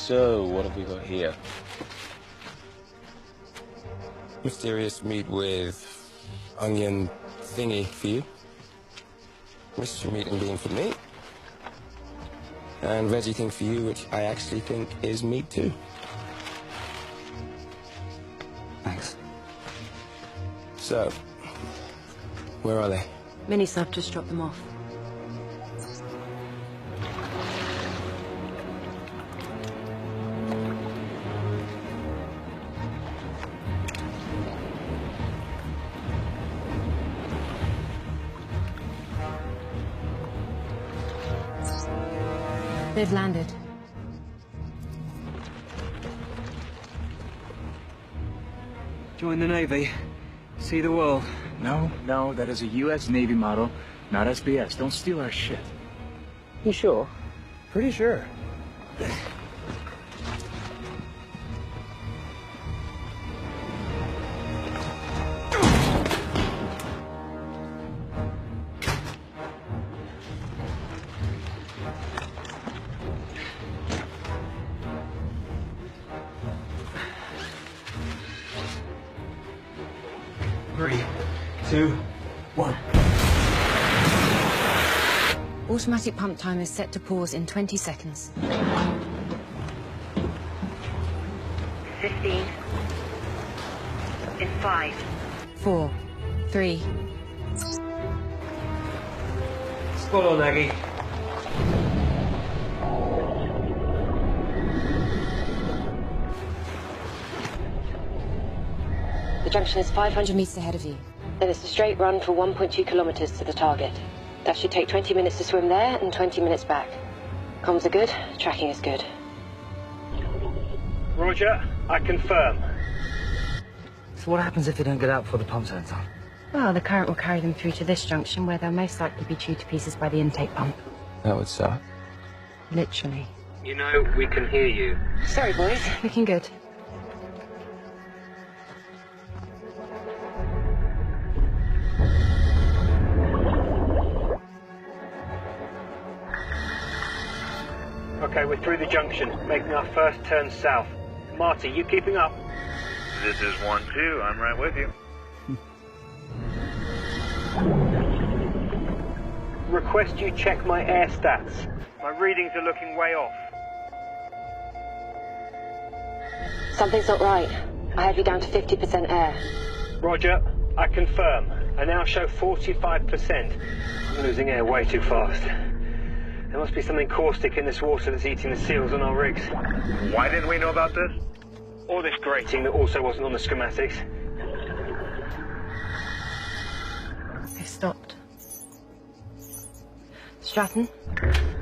So, what have we got here? Mysterious meat with onion thingy for you. Mystery meat and bean for me. And veggie thing for you, which I actually think is meat too. Thanks. So, where are they? Mini-sub just dropped them off. They've landed. Join the Navy. See the world. No, that is a U.S. Navy model, not SBS. Don't steal our shit. You sure? Pretty sure. Three, two, one. Automatic pump timer is set to pause in 20 seconds. 15. In 5. 4, 3. Spot on, Aggie. The junction is 500 meters ahead of you. Then it's a straight run for 1.2 kilometers to the target. That should take 20 minutes to swim there and 20 minutes back. Comms are good, tracking is good. Roger, I confirm. So what happens if they don't get out before the pump turns on? Well, the current will carry them through to this junction where they'll most likely be chewed to pieces by the intake pump. That would suck. Literally. You know, we can hear you. Sorry, boys. Looking good. Okay, we're through the junction, making our first turn south. Marty, you keeping up? This is 1-2, I'm right with you. Request you check my air stats. My readings are looking way off. Something's not right. I have you down to 50% air. Roger, I confirm. I now show 45%. I'm losing air way too fast. There must be something caustic in this water that's eating the seals on our rigs. Why didn't we know about this? Or this grating that also wasn't on the schematics. They've stopped. Stratton?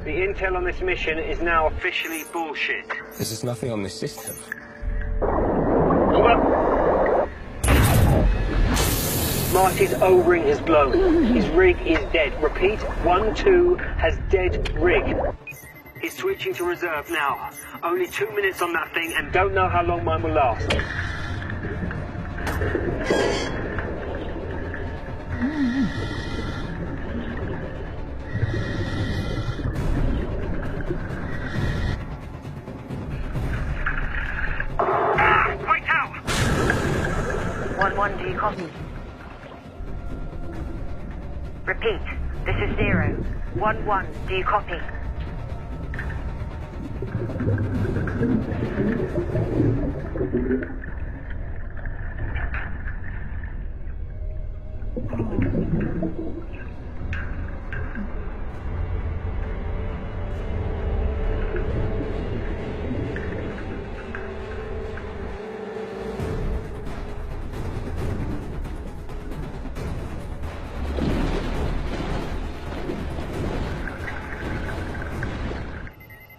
The intel on this mission is now officially bullshit. There's just nothing on this system. Hold up. Marty's O-ring has blown. His rig is dead. Repeat, 1-2 has dead rig. He's switching to reserve now. Only 2 minutes on that thing and don't know how long mine will last. Right out! 1-1, do you copy? Repeat, this is 0. 1-1, do you copy?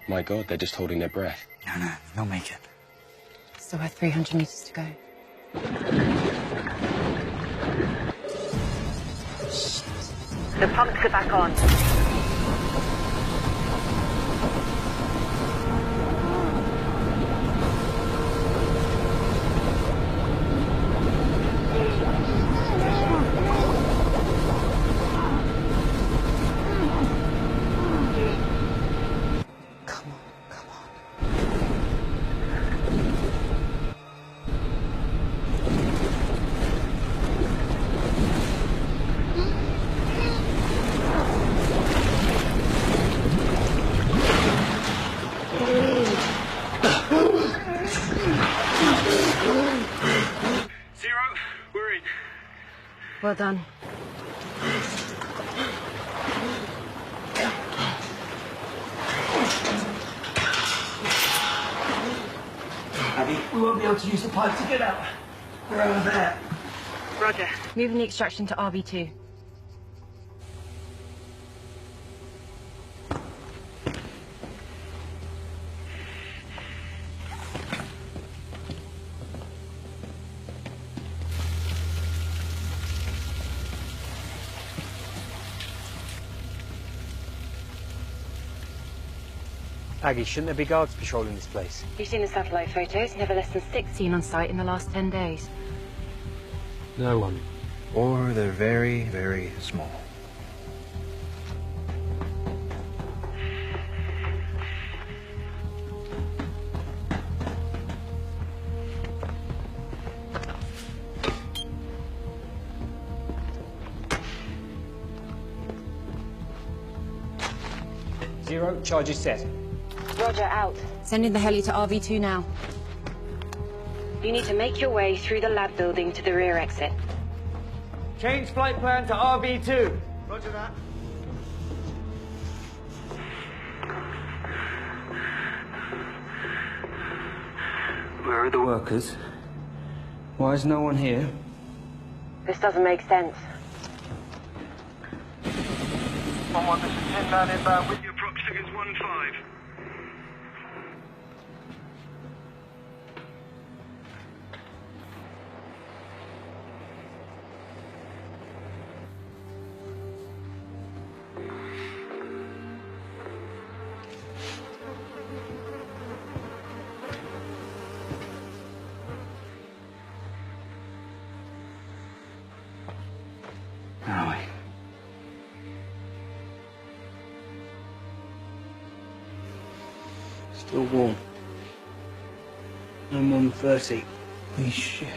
My God, they're just holding their breath. No, they'll make it. Still have 300 meters to go. The pumps are back on. Well done. Abby, we won't be able to use the pipe to get out. We're over there. Roger. Moving the extraction to RB2. Aggie, shouldn't there be guards patrolling this place? You've seen the satellite photos. Never less than 6 seen on site in the last 10 days. No one. Or they're very, very small. Zero, charges set. Roger, out. Sending the heli to RV2 now. You need to make your way through the lab building to the rear exit. Change flight plan to RB2. Roger that. Where are the workers? Why is no one here? This doesn't make sense. 1-1, this is 10 man inbound with your prox figures 1-5. Where are we? Still warm. No more than 30. Holy shit.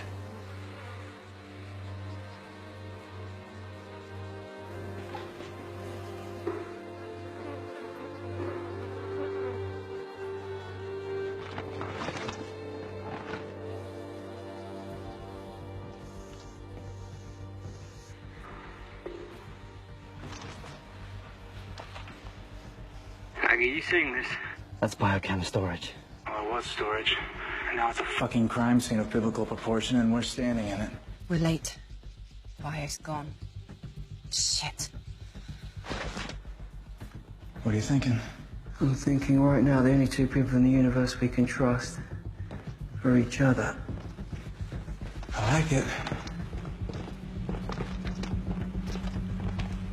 Aggie, you seeing this? That's biochem storage. Oh, it was storage. And now it's a fucking crime scene of biblical proportion, and we're standing in it. We're late. Bio's gone. Shit. What are you thinking? I'm thinking right now the only two people in the universe we can trust are each other. I like it.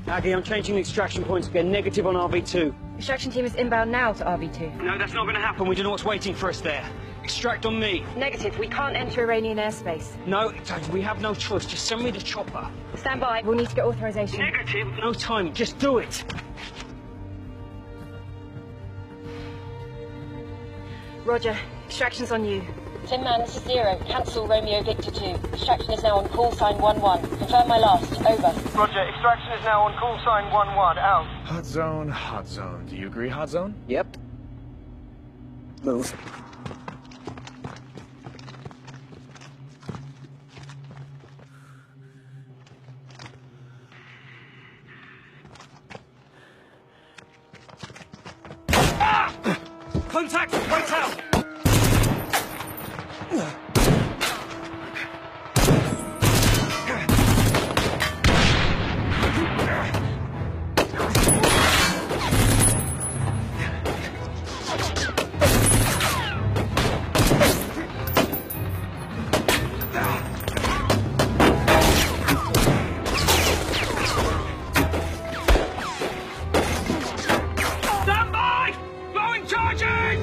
Aggie, I'm changing the extraction points to get negative on RV2. Extraction team is inbound now to RB2. No, that's not going to happen. We don't know what's waiting for us there. Extract on me. Negative. We can't enter Iranian airspace. No, we have no choice. Just send me the chopper. Stand by. We'll need to get authorization. Negative. No time. Just do it. Roger. Extraction's on you. Tin Man, this is Zero. Cancel Romeo Victor 2. Extraction is now on call sign 1-1. Confirm my last. Over. Roger, extraction is now on call sign 1-1, out. Hot zone, hot zone. Do you agree, hot zone? Yep. Move. Ah! Contact! Right out! Stand by! Blowing charging!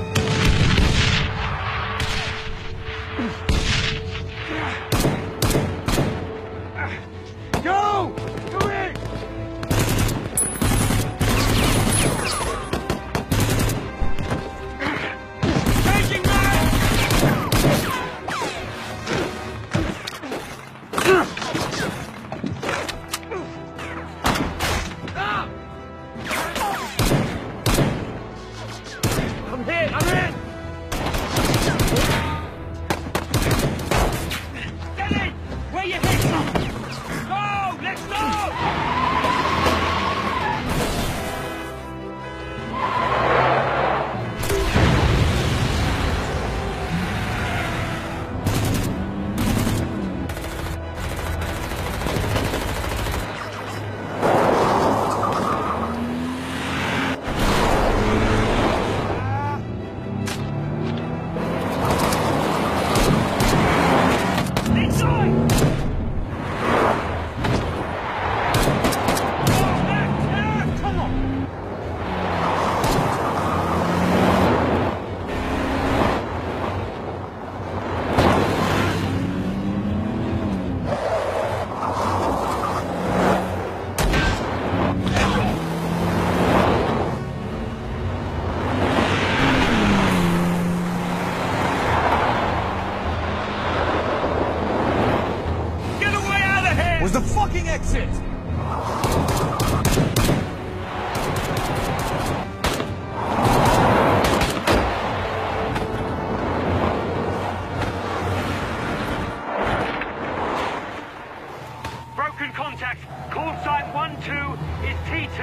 T2.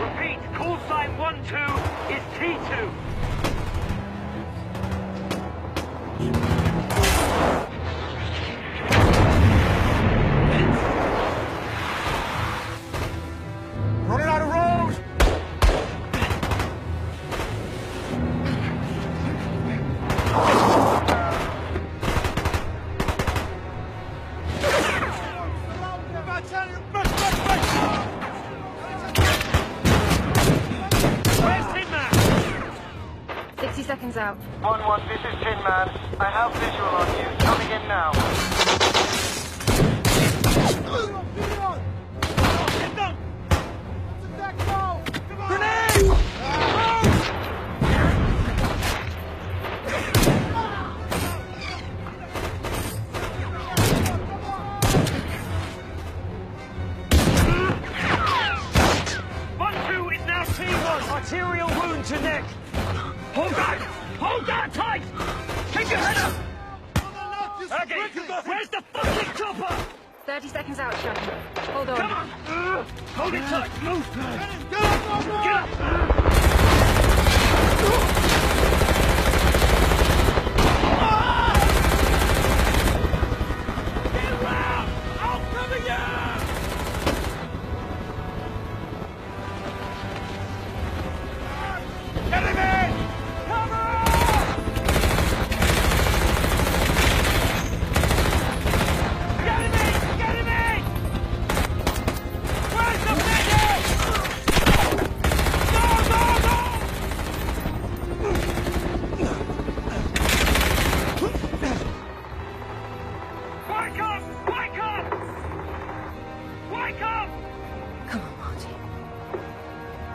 Repeat, call sign 1-2 is T2. Running out of road! Where's Tin Man? 60 seconds out. 1-1, this is Tin Man. I have visual on you. Coming in now. Grenade! 1-2 is now T1. Arterial wound to neck. Hold that! Hold that tight! Keep your head up! Okay, where's the fucking chopper? 30 seconds out, Sean. Hold on. Come on! Hold it tight! Move! Get up! Get around! I'm coming out! Get him in! Cover! Get him in! Get him in! Where's the medic? Go, go, go! Wake up! Wake up! Wake up! Come on, Marty.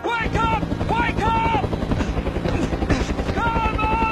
Wake up! Wake up! Come on, Marty!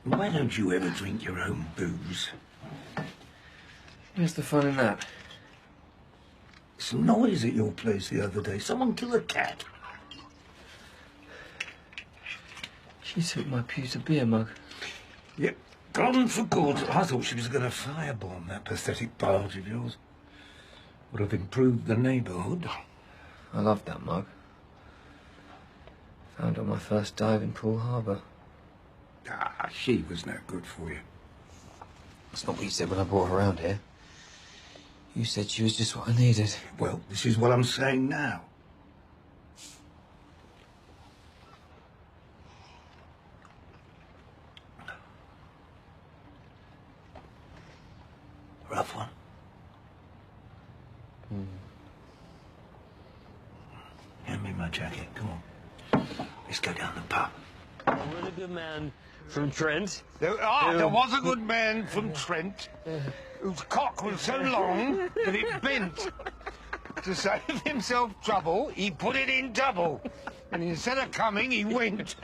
Why don't you ever drink your own booze? Where's the fun in that? Some noise at your place the other day. Someone killed a cat. She took my pewter beer mug. Yep, gone for good. I thought she was going to firebomb that pathetic barge of yours. Would have improved the neighbourhood. I loved that mug. Found it on my first dive in Poole Harbour. Ah, she was no good for you. That's not what you said when I brought her around here. You said she was just what I needed. Well, this is what I'm saying now. Rough one. Hand me my jacket. Come on. Let's go down the pub. We're a good man from Trent. There was a good man from Trent whose cock was so long that it bent. To save himself trouble, he put it in double. And instead of coming, he went.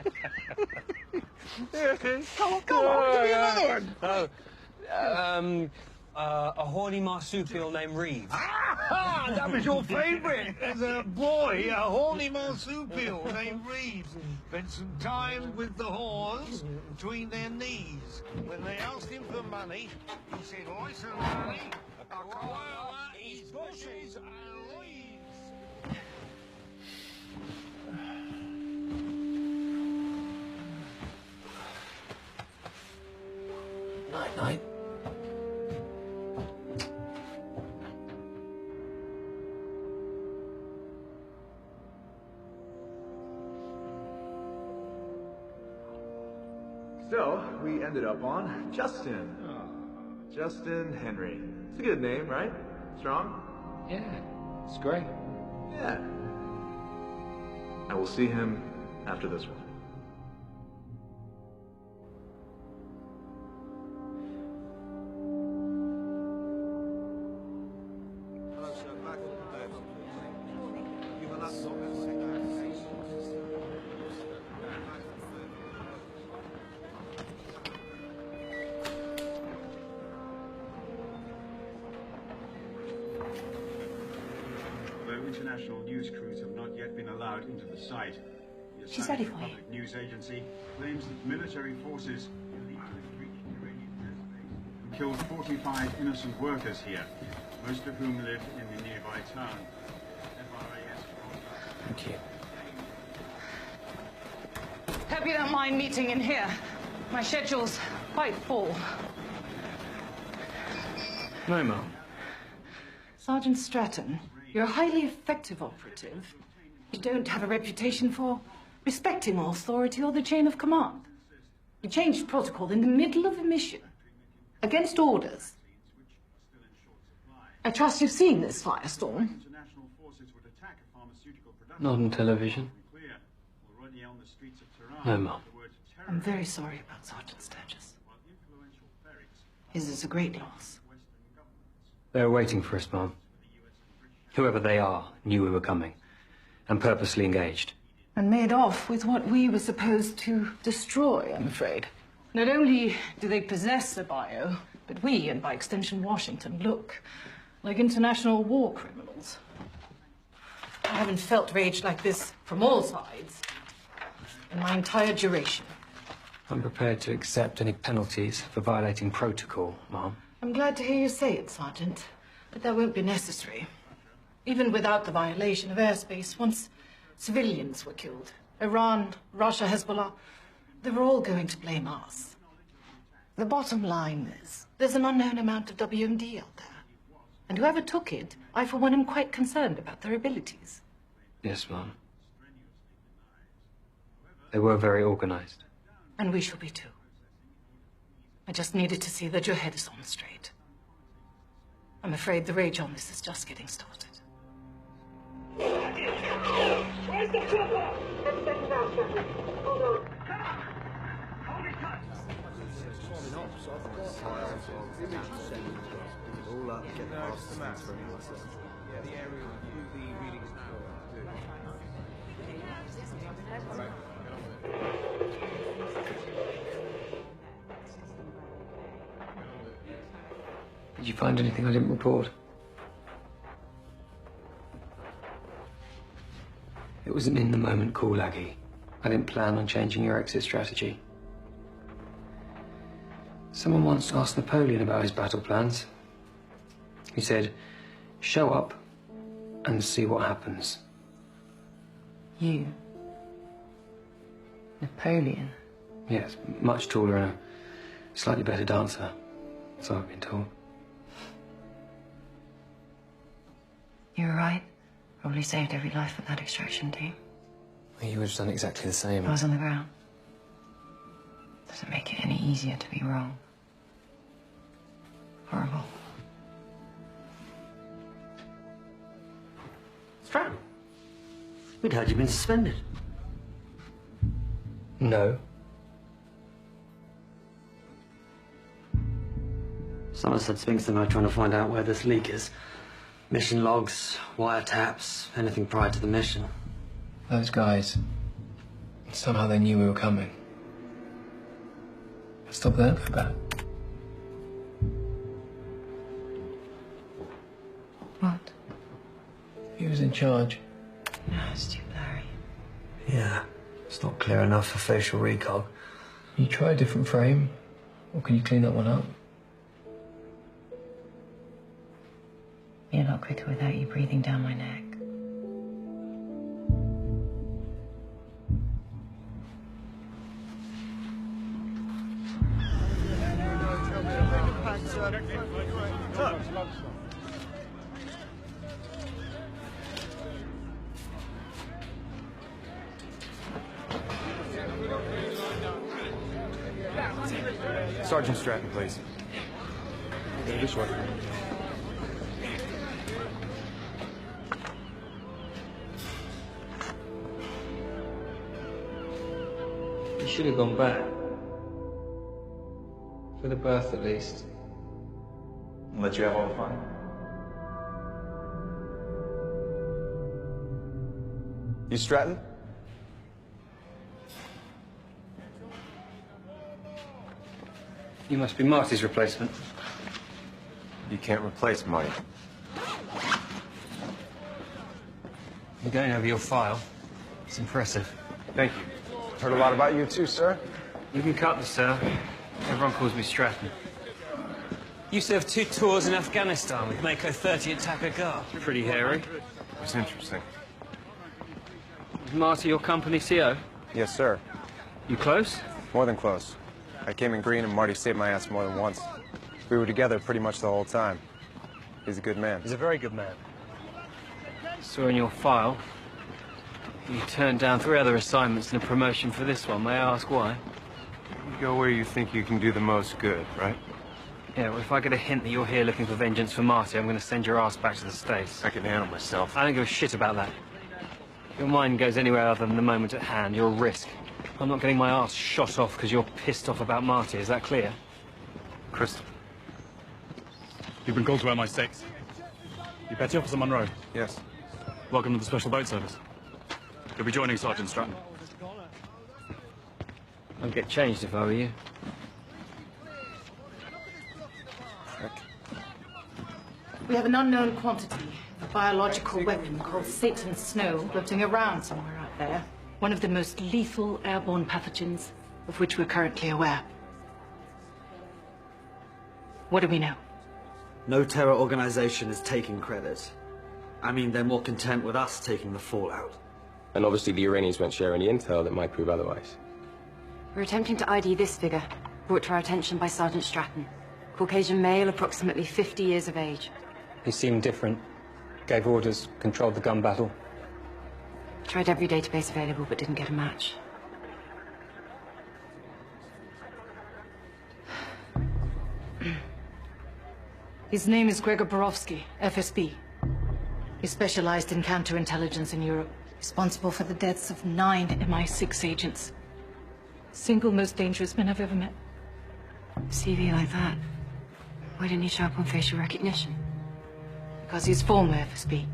Come on, give me another one. A horny marsupial named Reeves. Ah, that was your favourite. As a boy, a horny marsupial named Reeves spent some time with the whores between their knees. When they asked him for money, he said, "Listen, money, a koala eats bushes and leaves." Night-night. So, we ended up on Justin. Justin Henry. It's a good name, right? Strong? Yeah, it's great. Yeah. I will see him after this one. International news crews have not yet been allowed into the site. The She's ready for you. Public News Agency claims that military forces illegally breached Iranian airspace and killed 45 innocent workers here, most of whom live in the nearby town. Thank you. Hope you don't mind meeting in here. My schedule's quite full. No, Mum. Sergeant Stratton, you're a highly effective operative. You don't have a reputation for respecting authority or the chain of command. You changed protocol in the middle of a mission, against orders. I trust you've seen this firestorm. Not on television. No, Mum. I'm very sorry about Sergeant Sturgis. His is a great loss. They're waiting for us, Mum. Whoever they are knew we were coming, and purposely engaged. And made off with what we were supposed to destroy, I'm afraid. Not only do they possess the bio, but we, and by extension Washington, look like international war criminals. I haven't felt rage like this from all sides in my entire duration. I'm prepared to accept any penalties for violating protocol, Mom. I'm glad to hear you say it, Sergeant, but that won't be necessary. Even without the violation of airspace, once civilians were killed, Iran, Russia, Hezbollah, they were all going to blame us. The bottom line is, there's an unknown amount of WMD out there. And whoever took it, I for one am quite concerned about their abilities. Yes, Mom. They were very organized. And we shall be too. I just needed to see that your head is on straight. I'm afraid the rage on this is just getting started. Where's the chopper? Let's set it out, Shepard. Hold on. Hold it tight. All up, get past the math. Yeah, the area will do the readings now. Did you find anything I didn't report? It was an in-the-moment call, Aggie. I didn't plan on changing your exit strategy. Someone once asked Napoleon about his battle plans. He said, show up and see what happens. You? Napoleon? Yes, much taller and a slightly better dancer, so I've been told. You were right. Probably saved every life with that extraction team. You would have done exactly the same. I was on the ground. Doesn't make it any easier to be wrong. Horrible. Stratton, we'd heard you'd been suspended. No. Someone said Spinks and I are trying to find out where this leak is. Mission logs, wiretaps, anything prior to the mission. Those guys, somehow they knew we were coming. Stop there, go back. What? He was in charge. No, it's too blurry. Yeah, it's not clear enough for facial recog. Can you try a different frame? Or can you clean that one up? Be a lot quicker without you breathing down my neck. Sergeant Stratton, please. This way. You should have gone back. For the birth, at least. And let you have all the fun. You Stratton? You must be Marty's replacement. You can't replace Marty. I'm going over your file. It's impressive. Thank you. Heard a lot about you too, sir. You can cut me, sir. Everyone calls me Stratton. You served 2 tours in Afghanistan with Mako 30 at Takagar. Pretty hairy. It's interesting. Is Marty your company CO? Yes, sir. You close? More than close. I came in green and Marty saved my ass more than once. We were together pretty much the whole time. He's a good man. He's a very good man. Saw in your file, you turned down 3 other assignments and a promotion for this one. May I ask why? You go where you think you can do the most good, right? Yeah, well, if I get a hint that you're here looking for vengeance for Marty, I'm going to send your ass back to the States. I can handle myself. I don't give a shit about that. If your mind goes anywhere other than the moment at hand, you're a risk. I'm not getting my ass shot off because you're pissed off about Marty. Is that clear? Crystal. You've been called to MI6. You Petty Officer Monroe? Yes. Welcome to the Special Boat Service. You'll be joining Sergeant Stratton. I'd get changed if I were you. We have an unknown quantity of a biological weapon called Satan's Snow floating around somewhere out there. One of the most lethal airborne pathogens of which we're currently aware. What do we know? No terror organization is taking credit. I mean, they're more content with us taking the fallout. And obviously the Iranians won't share any intel that might prove otherwise. We're attempting to ID this figure, brought to our attention by Sergeant Stratton. Caucasian male, approximately 50 years of age. He seemed different. Gave orders, controlled the gun battle. Tried every database available, but didn't get a match. His name is Gregor Borowski, FSB. He specialized in counterintelligence in Europe, responsible for the deaths of 9 MI6 agents. Single most dangerous man I've ever met. CV like that. Why didn't he show up on facial recognition? Because he's former FSB.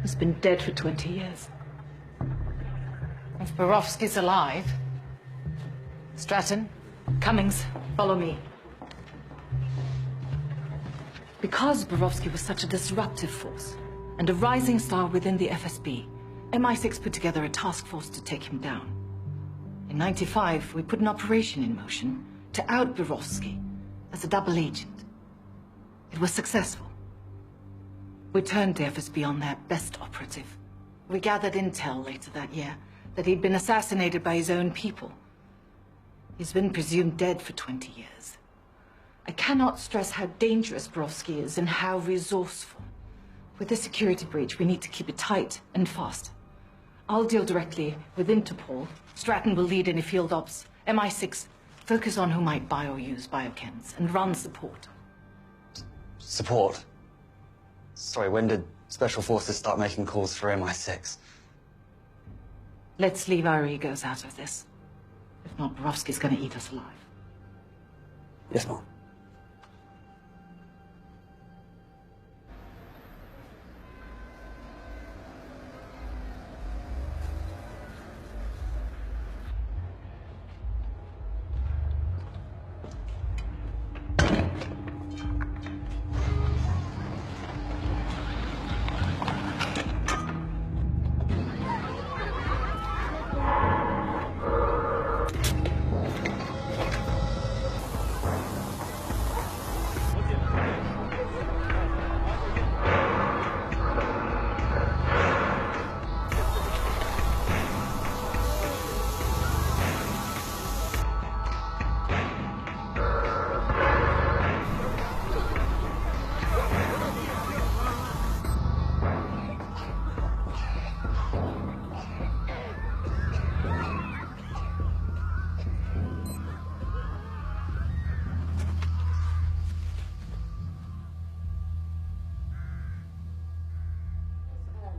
Has been dead for 20 years. If Borowski's alive... Stratton, Cummings, follow me. Because Borowski was such a disruptive force and a rising star within the FSB, MI6 put together a task force to take him down. In '95, we put an operation in motion to out Borowski as a double agent. It was successful. We turned the FSB on their best operative. We gathered intel later that year that he'd been assassinated by his own people. He's been presumed dead for 20 years. I cannot stress how dangerous Borowski is and how resourceful. With the security breach, we need to keep it tight and fast. I'll deal directly with Interpol. Stratton will lead any field ops. MI6, focus on who might buy or use biochems and run support. Support? Sorry, when did Special Forces start making calls for MI6? Let's leave our egos out of this. If not, Borowski's gonna eat us alive. Yes, Mom.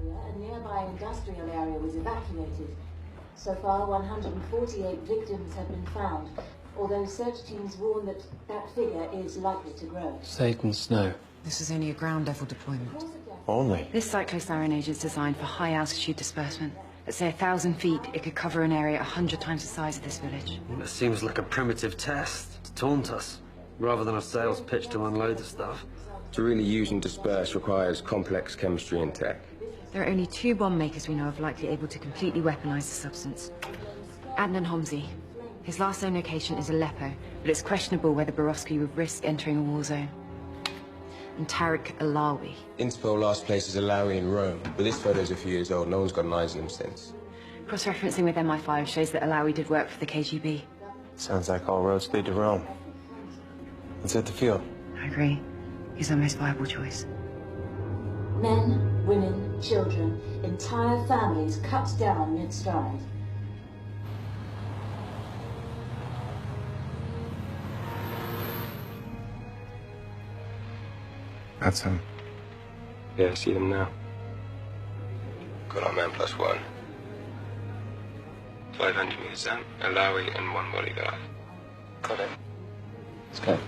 A nearby industrial area was evacuated. So far, 148 victims have been found, although search teams warn that that figure is likely to grow. Satan Snow. This is only a ground-level deployment. Only? This cyclosiren agent is designed for high-altitude disbursement. At, say, 1,000 feet, it could cover an area 100 times the size of this village. It seems like a primitive test to taunt us, rather than a sales pitch to unload the stuff. To really use and disperse requires complex chemistry and tech. There are only 2 bomb makers we know of likely able to completely weaponize the substance. Adnan Homsi. His last known location is Aleppo, but it's questionable whether Borowski would risk entering a war zone. And Tariq Alawi. Interpol last places Alawi in Rome, but this photo's a few years old. No one's got an eyes on him since. Cross-referencing with MI5 shows that Alawi did work for the KGB. Sounds like all roads lead to Rome. Let's hit the field. I agree. He's our most viable choice. Men, women, children, entire families cut down mid-stride. That's him. Yeah, I see them now. Got our man +1. 500 meters down, Alawi and 1 bodyguard. Got it. Let's go.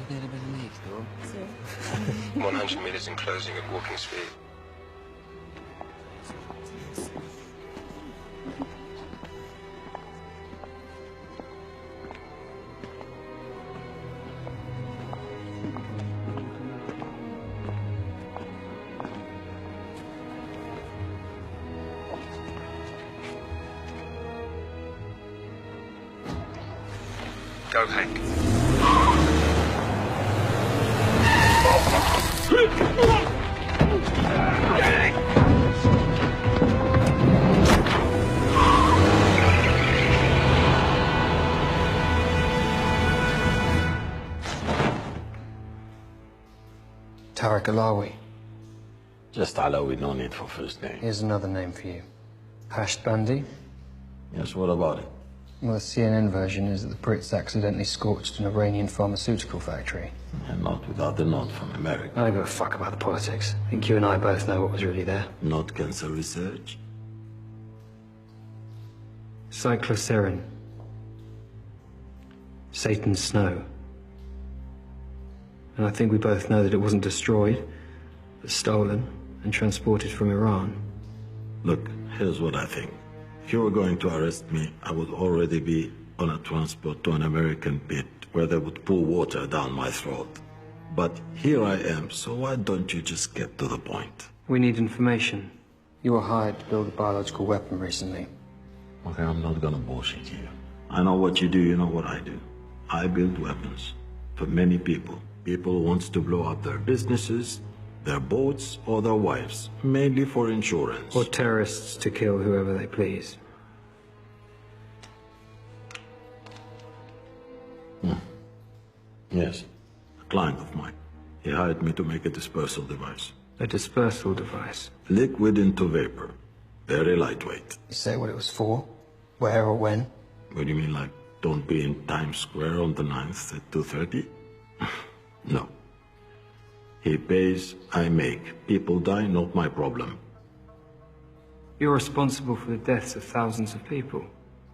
A little bit of leaks, though. 100 meters and closing at walking speed. Go, Hank. Tariq Alawi. Just Alawi, no need for first name. Here's another name for you. Hashed Bandi. Yes, what about it? Well, the CNN version is that the Brits accidentally scorched an Iranian pharmaceutical factory. And not without the nod from America. I don't give a fuck about the politics. I think you and I both know what was really there. Not cancer research. Cyclosiren. Satan's Snow. And I think we both know that it wasn't destroyed, but stolen and transported from Iran. Look, here's what I think. If you were going to arrest me, I would already be on a transport to an American pit where they would pour water down my throat. But here I am, so why don't you just get to the point? We need information. You were hired to build a biological weapon recently. Okay, I'm not gonna bullshit you. I know what you do, you know what I do. I build weapons for many people. People who wants to blow up their businesses, their boats, or their wives, mainly for insurance. Or terrorists to kill whoever they please. Yes, a client of mine. He hired me to make a dispersal device. A dispersal device? Liquid into vapor. Very lightweight. You say what it was for? Where or when? What do you mean, like, don't be in Times Square on the 9th at 2:30? No. He pays, I make. People die, not my problem. You're responsible for the deaths of thousands of people.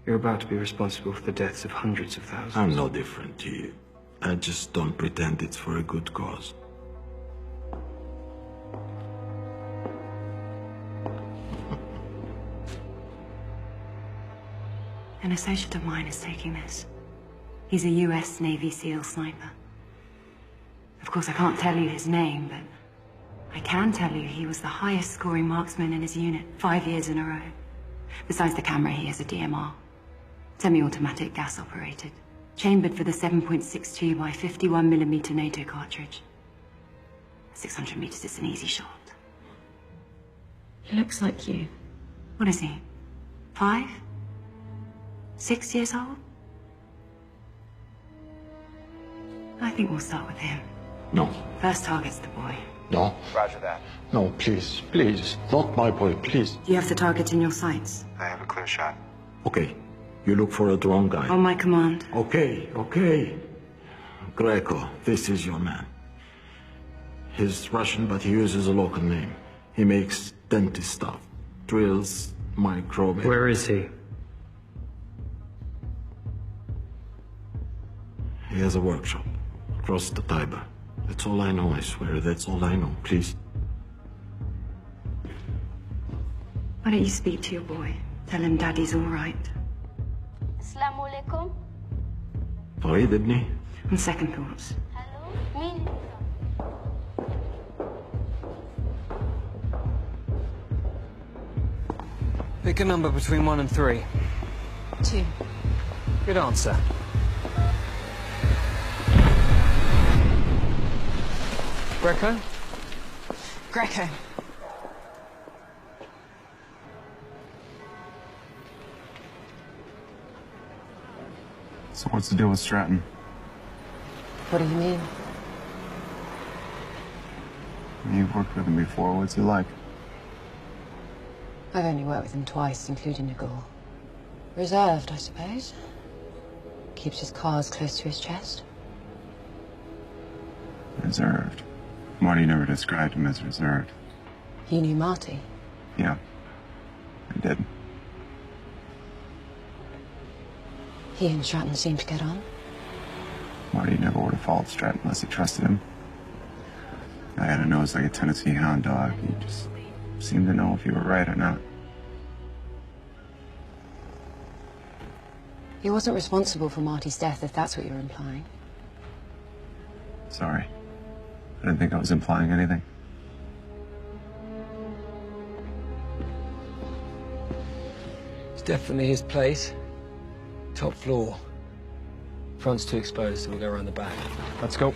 You're about to be responsible for the deaths of hundreds of thousands. I'm no different to you. I just don't pretend it's for a good cause. An associate of mine is taking this. He's a US Navy SEAL sniper. Of course, I can't tell you his name, but I can tell you he was the highest scoring marksman in his unit 5 years in a row. Besides the camera, he has a DMR. Semi-automatic, gas-operated. Chambered for the 7.62 by 51mm NATO cartridge. 600 meters is an easy shot. He looks like you. What is he? 5? 6 years old? I think we'll start with him. No. First target's the boy. No. Roger that. No, please, please. Not my boy, please. Do you have the target in your sights? I have a clear shot. Okay. You look for a drone guy. On my command. Okay, okay. Greco, this is your man. He's Russian, but he uses a local name. He makes dentist stuff. Drills, microbe... Where is he? He has a workshop. Across the Tiber. That's all I know, I swear. That's all I know. Please. Why don't you speak to your boy? Tell him Daddy's all right. Assalamu alaikum. Farid ibni? On second thoughts. Hello? Me? Pick a number between 1 and 3. 2. Good answer. Greco? Greco. So what's the deal with Stratton? What do you mean? You've worked with him before. What's he like? I've only worked with him twice, including Nagul. Reserved, I suppose. Keeps his cards close to his chest. Reserved. Marty never described him as reserved. You knew Marty? Yeah, I did. He and Stratton seemed to get on. Marty never would have followed Stratton unless he trusted him. I had a nose like a Tennessee hound dog. He just seemed to know if you were right or not. He wasn't responsible for Marty's death, if that's what you're implying. Sorry. I didn't think I was implying anything. It's definitely his place. Top floor. Front's too exposed, so we'll go around the back. Let's go.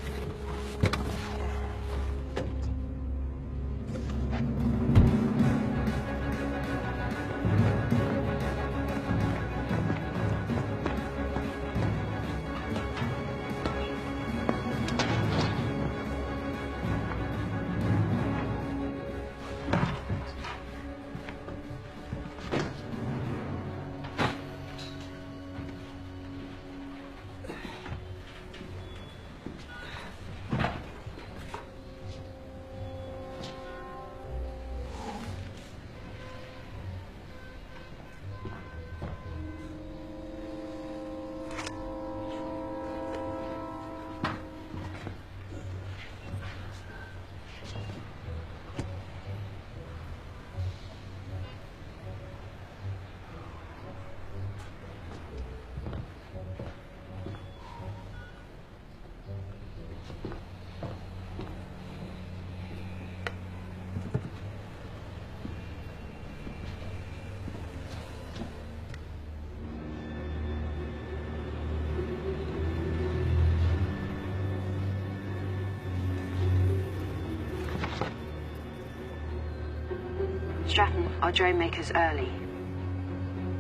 Stratton, our drone maker's early.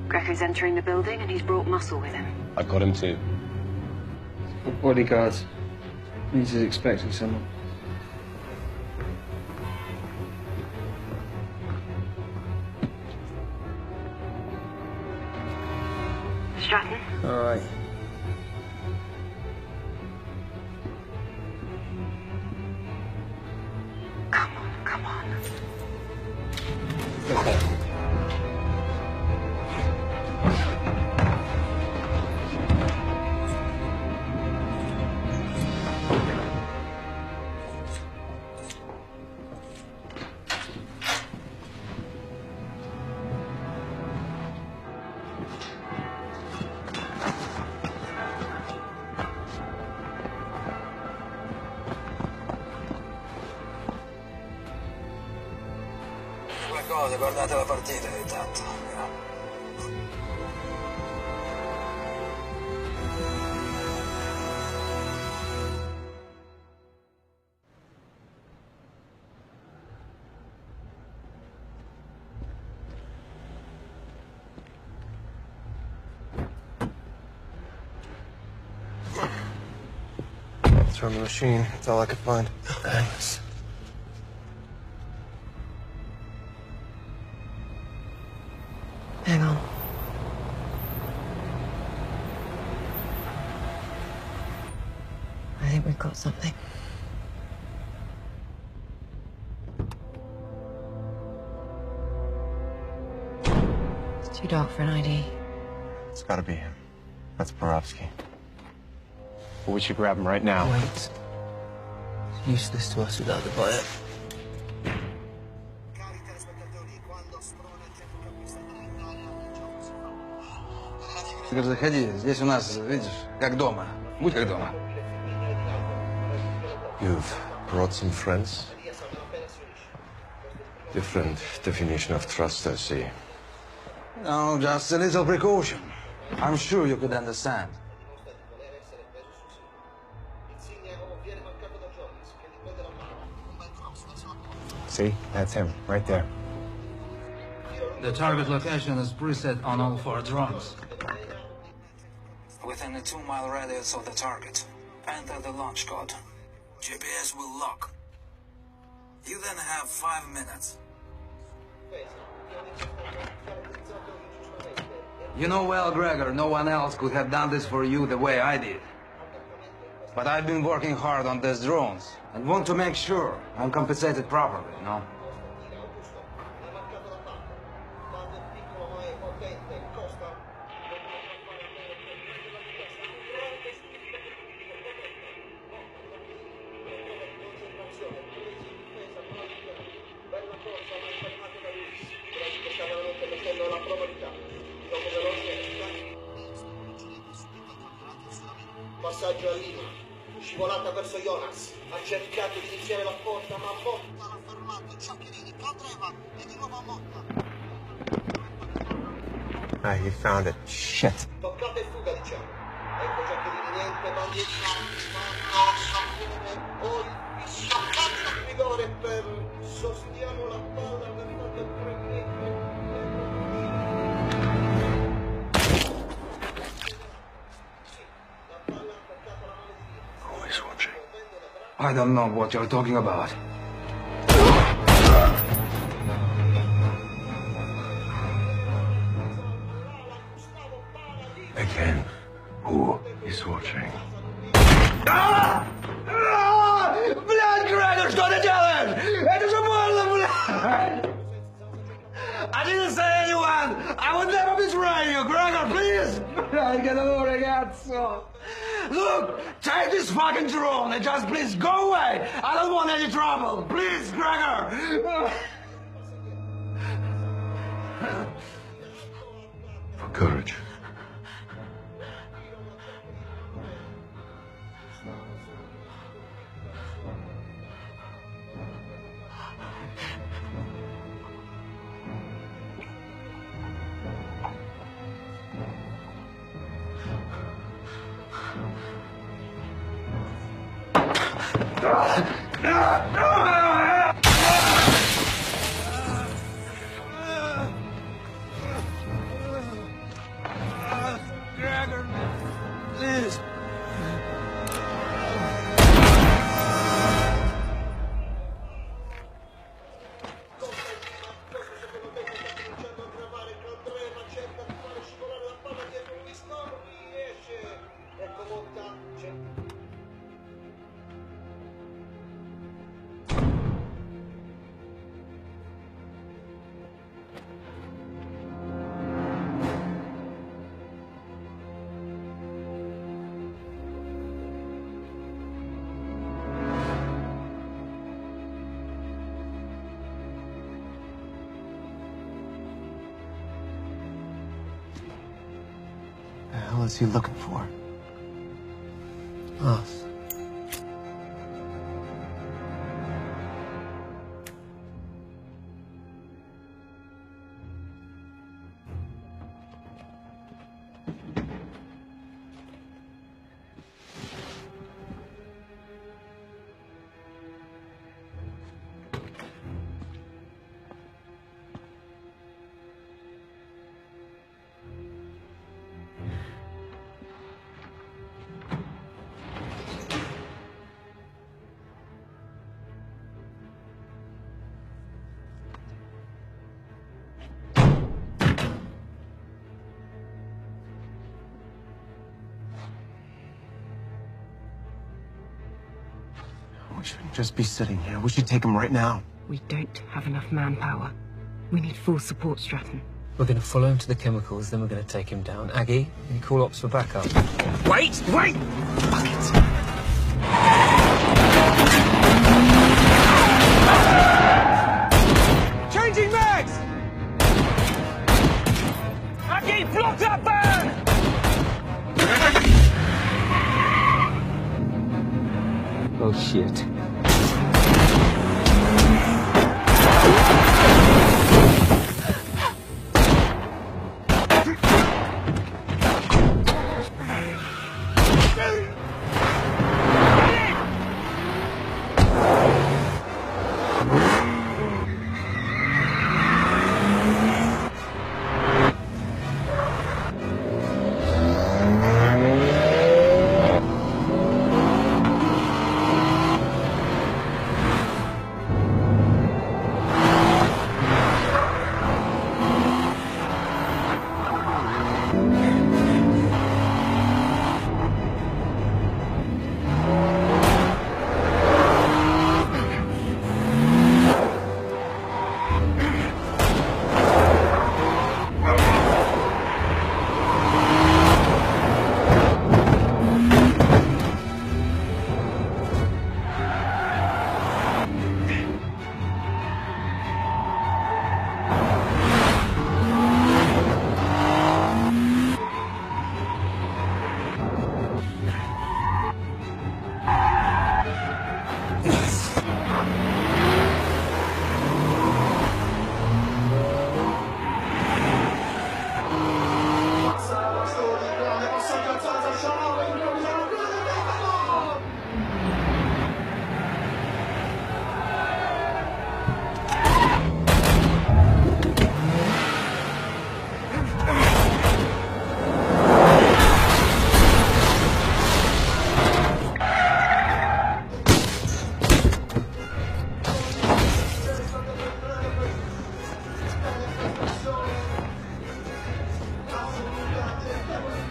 Greco's entering the building and he's brought muscle with him. I've got him too. Bodyguards. Means he's expecting someone. Stratton? All right. Come on. Okay. Guardate la partita intanto. It's from the machine. That's all I could find. Thanks. Hang on. I think we've got something. It's too dark for an ID. It's gotta be him. That's Borowski. But we should grab him right now. Wait. It's useless to us without the buyer. Заходи, здесь у нас, видишь, как дома. Будь как дома. You've brought some friends? Different definition of trust, I see. No, just a little precaution. I'm sure you could understand. See? That's him, right there. The target location is preset on all 4 drones. Within a 2-mile radius of the target, enter the launch code. GPS will lock. You then have 5 minutes. You know well, Gregor, no one else could have done this for you the way I did. But I've been working hard on these drones and want to make sure I'm compensated properly, you know? Passaggio a Lima, scivolata verso Jonas, ha cercato di iniziare la porta, ma Motta l'ha fermato, Ciaccherini cadeva e di nuovo Motta. Ah, he found it. Shit. Toccata e fuga, diciamo. Ecco Ciaccherini, niente, bandi e o il scioccaggio di rigore per sostiamo la palla per fare il I don't know what you're talking about. Again, who is watching? Блядь, Грегор, что ты делаешь? Это же больно, блядь! I didn't say anyone! I would never betray you, Gregor, please! Блядь, che dolore, cazzo! Look, take this fucking drone and just please go away! I don't want any trouble! Please, Gregor! For courage. The hell is he looking for? Us. We shouldn't just be sitting here. We should take him right now. We don't have enough manpower. We need full support, Stratton. We're going to follow him to the chemicals, then we're going to take him down. Aggie, you call ops for backup. Wait! Wait! Fuck it. Changing mags! Aggie, block that van! Oh, shit.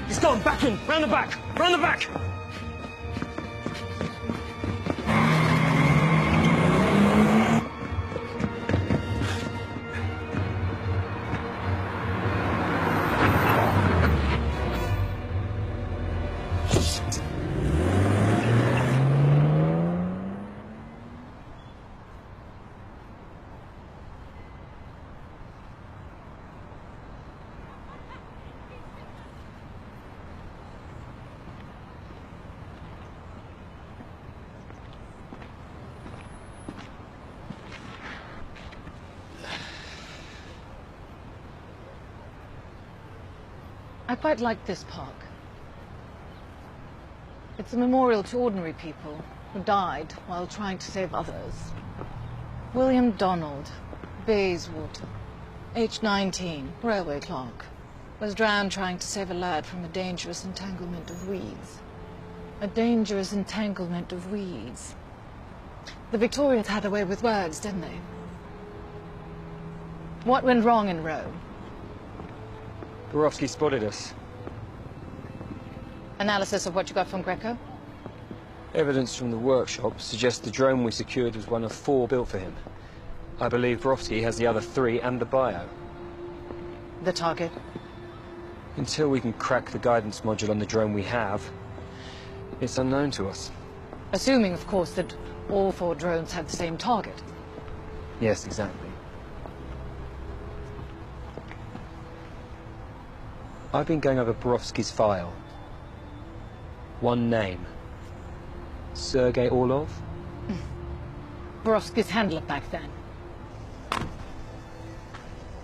He's gone! Back in! Round the back! Round the back! I quite like this park. It's a memorial to ordinary people who died while trying to save others. William Donald, Bayswater, age 19, railway clerk, was drowned trying to save a lad from a dangerous entanglement of weeds. A dangerous entanglement of weeds. The Victorians had a way with words, didn't they? What went wrong in Rome? Borowski spotted us. Analysis of what you got from Greco? Evidence from the workshop suggests the drone we secured was one of 4 built for him. I believe Borowski has the other 3 and the bio. The target? Until we can crack the guidance module on the drone we have, it's unknown to us. Assuming, of course, that all 4 drones have the same target. Yes, exactly. I've been going over Borowski's file. One name. Sergei Orlov? Borowski's handler back then.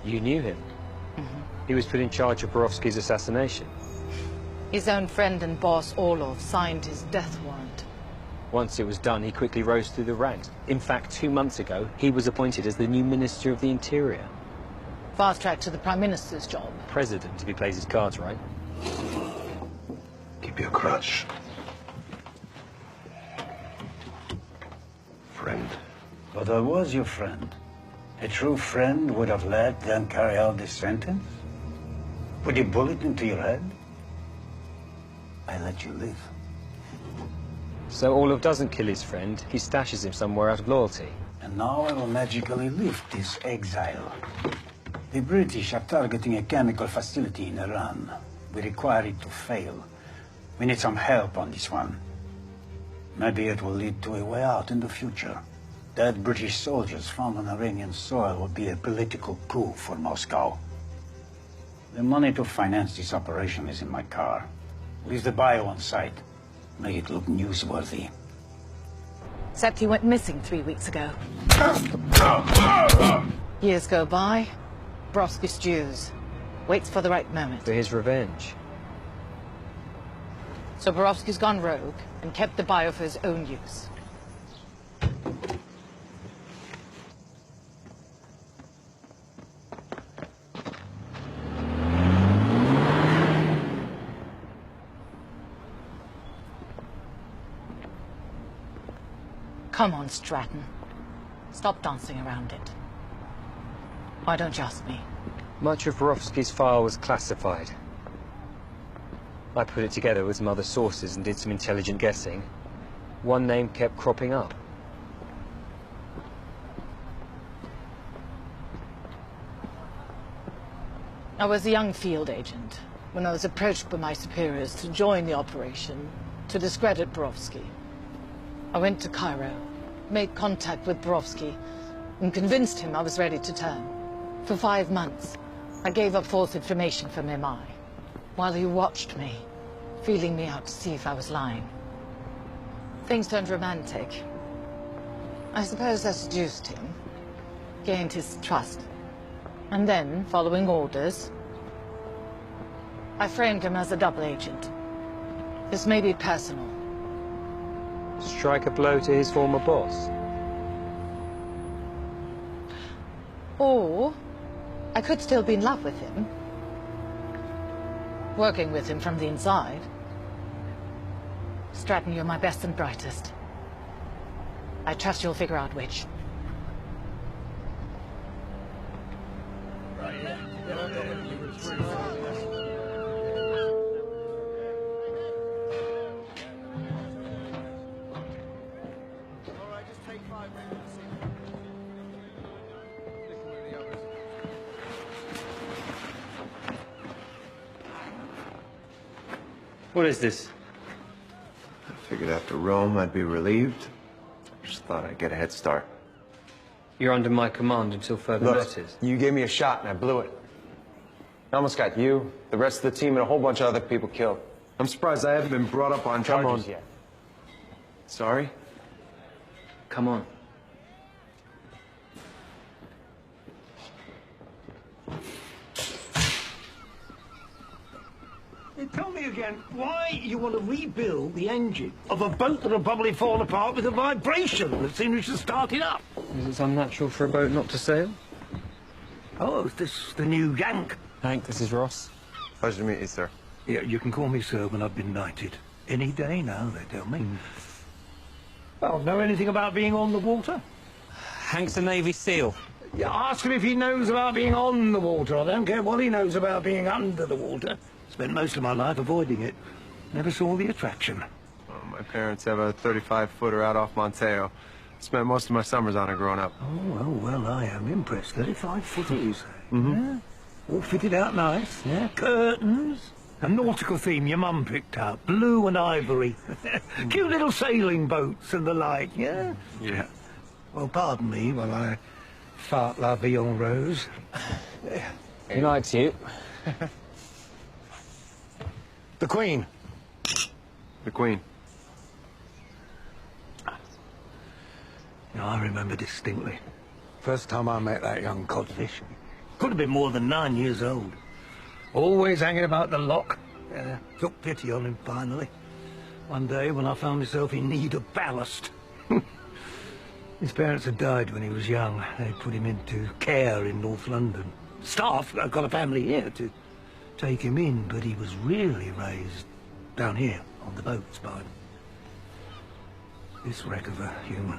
You knew him? He was put in charge of Borowski's assassination. His own friend and boss, Orlov, signed his death warrant. Once it was done, he quickly rose through the ranks. In fact, 2 months ago, he was appointed as the new Minister of the Interior. Fast track to the Prime Minister's job. President, if he plays his cards right. Keep your crutch. Friend. But I was your friend. A true friend would have let them carry out this sentence? Put a bullet into your head? I let you live. So Orlov doesn't kill his friend, he stashes him somewhere out of loyalty. And now I will magically lift this exile. The British are targeting a chemical facility in Iran. We require it to fail. We need some help on this one. Maybe it will lead to a way out in the future. Dead British soldiers found on Iranian soil will be a political coup for Moscow. The money to finance this operation is in my car. Leave the bio on site. Make it look newsworthy. Except he went missing 3 weeks ago. Years go by. Borowski stews. Waits for the right moment. For his revenge. So Borowski's gone rogue and kept the bio for his own use. Come on, Stratton. Stop dancing around it. Why don't you ask me? Much of Borowski's file was classified. I put it together with some other sources and did some intelligent guessing. One name kept cropping up. I was a young field agent when I was approached by my superiors to join the operation to discredit Borowski. I went to Cairo, made contact with Borowski, and convinced him I was ready to turn. For 5 months, I gave up false information from MI, while he watched me, feeling me out to see if I was lying. Things turned romantic. I suppose I seduced him, gained his trust, and then, following orders, I framed him as a double agent. This may be personal. Strike a blow to his former boss. Or I could still be in love with him. Working with him from the inside. Stratton, you're my best and brightest. I trust you'll figure out which. What is this? I figured after Rome I'd be relieved. Just thought I'd get a head start. You're under my command until further notice. You gave me a shot and I blew it. I almost got you, the rest of the team, and a whole bunch of other people killed. I'm surprised I haven't been brought up on charges yet. Sorry? Come on. Tell me again why you want to rebuild the engine of a boat that'll probably fall apart with the vibration that seems to start it up. Is it unnatural for a boat not to sail? Oh, is this the new Yank? Hank, this is Ross. Pleasure to meet you, sir. Yeah, you can call me sir when I've been knighted. Any day now, they tell me. Well, know anything about being on the water? Hank's a Navy SEAL. Yeah, ask him if he knows about being on the water. I don't care what he knows about being under the water. Spent most of my life avoiding it. Never saw the attraction. Well, my parents have a 35-footer out off Monteo. Spent most of my summers on it growing up. Oh, well, I am impressed. 35-footer, you say? Yeah? All fitted out nice, yeah? Curtains. A nautical theme your mum picked out. Blue and ivory. Cute little sailing boats and the like, yeah? Yeah. Well, pardon me while I fart la vie en rose. He likes you. The Queen. The Queen. You know, I remember distinctly. First time I met that young codfish. Could have been more than 9 years old. Always hanging about the lock. Took pity on him finally. One day when I found myself in need of ballast. His parents had died when he was young. They put him into care in North London. Staff got a family here to take him in, but he was really raised down here on the boats by this wreck of a human.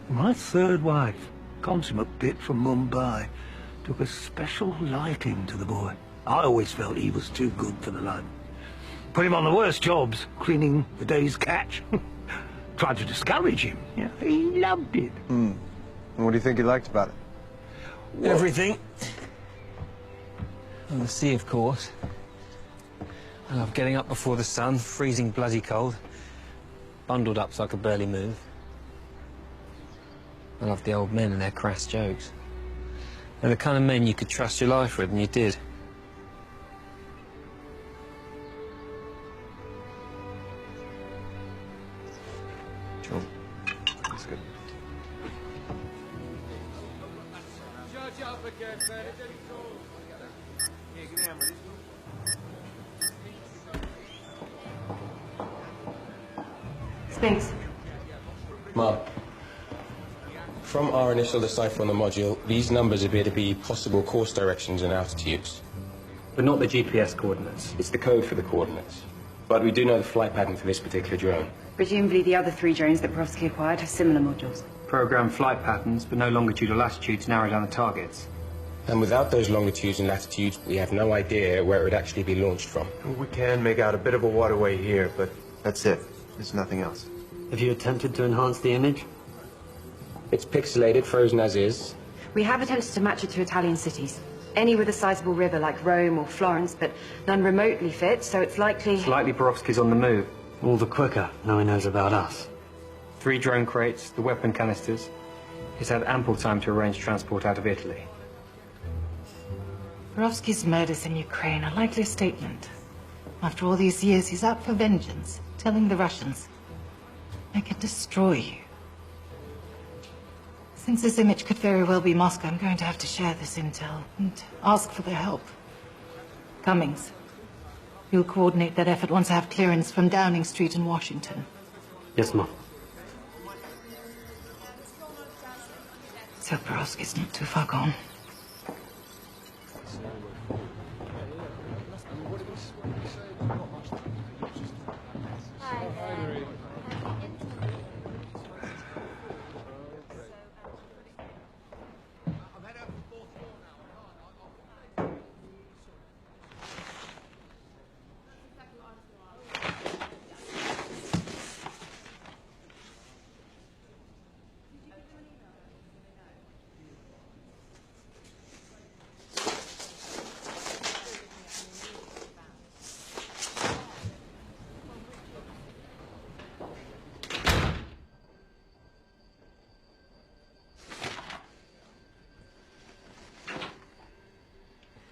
My third wife, consummate bit from Mumbai, took a special liking to the boy. I always felt he was too good for the lad. Put him on the worst jobs, cleaning the day's catch. Tried to discourage him. Yeah, he loved it. And what do you think he liked about it? Everything. And the sea, of course. I love getting up before the sun, freezing bloody cold. Bundled up so I could barely move. I love the old men and their crass jokes. They're the kind of men you could trust your life with, and you did. Sure. That's good. Sphinx. Mom, from our initial decipher on the module, these numbers appear to be possible course directions and altitudes. But not the GPS coordinates. It's the code for the coordinates. But we do know the flight pattern for this particular drone. Presumably the other 3 drones that Borowski acquired have similar modules. Program flight patterns, but no longitude or latitude to narrow down the targets. And without those longitudes and latitudes, we have no idea where it would actually be launched from. We can make out a bit of a waterway here, but that's it. There's nothing else. Have you attempted to enhance the image? It's pixelated, frozen as is. We have attempted to match it to Italian cities. Any with a sizable river like Rome or Florence, but none remotely fit, so it's likely... It's likely Borowski's on the move. All the quicker, now he knows about us. 3 drone crates, the weapon canisters. He's had ample time to arrange transport out of Italy. Borowski's murders in Ukraine are likely a statement. After all these years, he's out for vengeance, telling the Russians, I can destroy you. Since this image could very well be Moscow, I'm going to have to share this intel and ask for their help. Cummings, you'll coordinate that effort once I have clearance from Downing Street in Washington. Yes, Mom. So Borowski's not too far gone.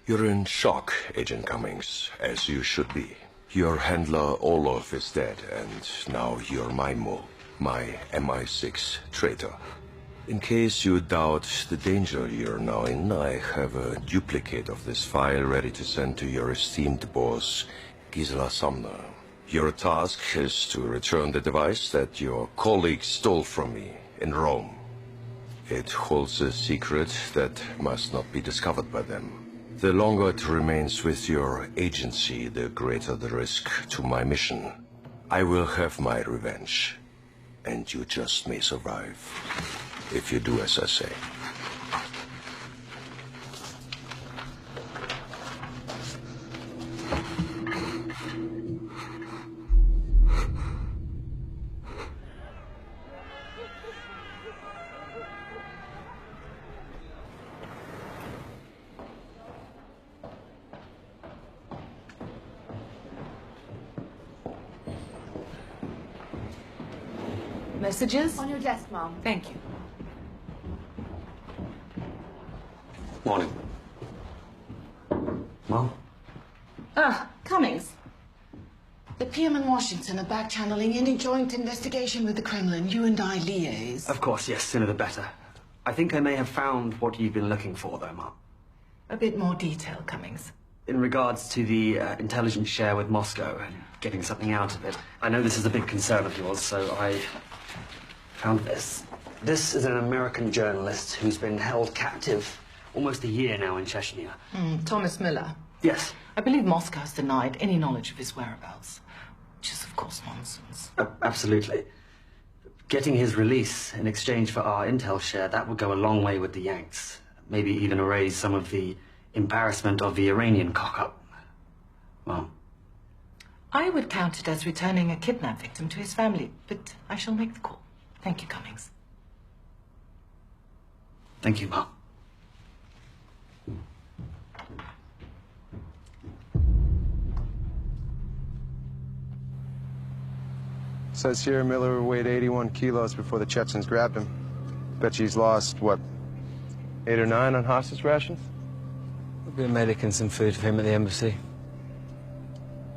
You're in shock, Agent Cummings, as you should be. Your handler, Orlov, is dead, and now you're my mole, my MI6 traitor. In case you doubt the danger you're now in, I have a duplicate of this file ready to send to your esteemed boss, Gisela Sumner. Your task is to return the device that your colleague stole from me in Rome. It holds a secret that must not be discovered by them. The longer it remains with your agency, the greater the risk to my mission. I will have my revenge, and you just may survive, if you do as I say. Messages? On your desk, Mom. Thank you. Morning. Mom? Cummings. The PM in Washington are back-channeling any joint investigation with the Kremlin. You and I liaise. Of course, yes, sooner the better. I think I may have found what you've been looking for, though, Mark. A bit more detail, Cummings. In regards to the intelligence share with Moscow and getting something out of it, I know this is a big concern of yours, so I found this. This is an American journalist who's been held captive almost a year now in Chechnya. Thomas Miller. Yes. I believe Moscow has denied any knowledge of his whereabouts, which is, of course, nonsense. Absolutely. Getting his release in exchange for our intel share, that would go a long way with the Yanks. Maybe even erase some of the embarrassment of the Iranian cock-up. Well, I would count it as returning a kidnapped victim to his family, but I shall make the call. Thank you, Cummings. thank you, Mark. Says here Miller weighed 81 kilos before the Chechens grabbed him. Bet you he's lost, what, 8 or 9 on hostage rations? There'll be a medic and some food for him at the embassy.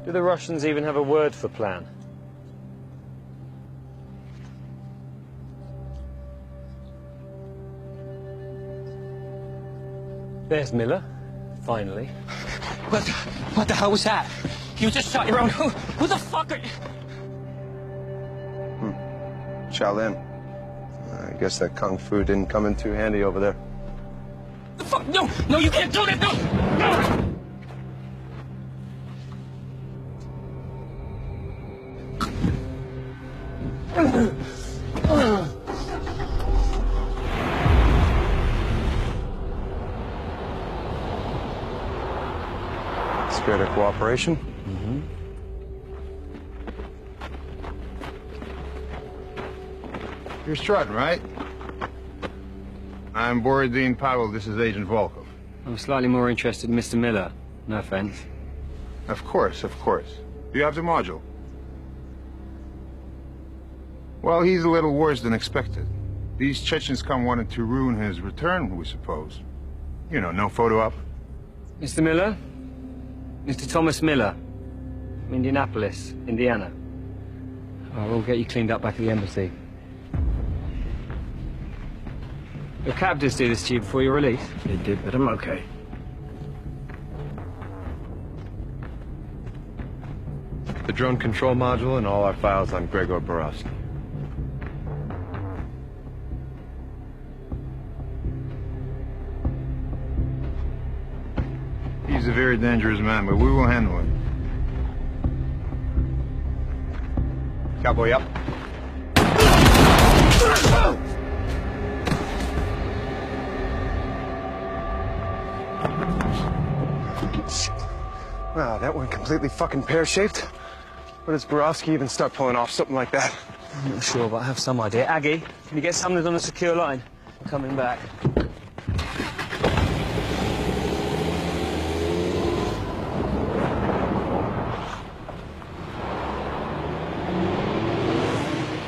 Do the Russians even have a word for plan? There's Miller, finally. What the hell was that? You just shot your own... Who the fuck are you? Shaolin. I guess that kung fu didn't come in too handy over there. The fuck? No! No, you can't do that! No! Scared of cooperation? Mm-hmm. You're Strutting, right? I'm Borodin Pavel. This is Agent Volkov. I'm slightly more interested in Mr. Miller. No offense. Of course, of course. Do you have the module? Well, he's a little worse than expected. These Chechens come wanting to ruin his return, we suppose. You know, no photo op. Mr. Miller? Mr. Thomas Miller. Indianapolis, Indiana. We'll get you cleaned up back at the embassy. Your captors do this to you before you're released? They did, but I'm okay. The drone control module and all our files on Gregor Borowski. He's a very dangerous man, but we will handle him. Cowboy up. Wow, that went completely fucking pear-shaped. When does Borowski even start pulling off something like that? I'm not sure, but I have some idea. Aggie, can you get someone on a secure line? Coming back.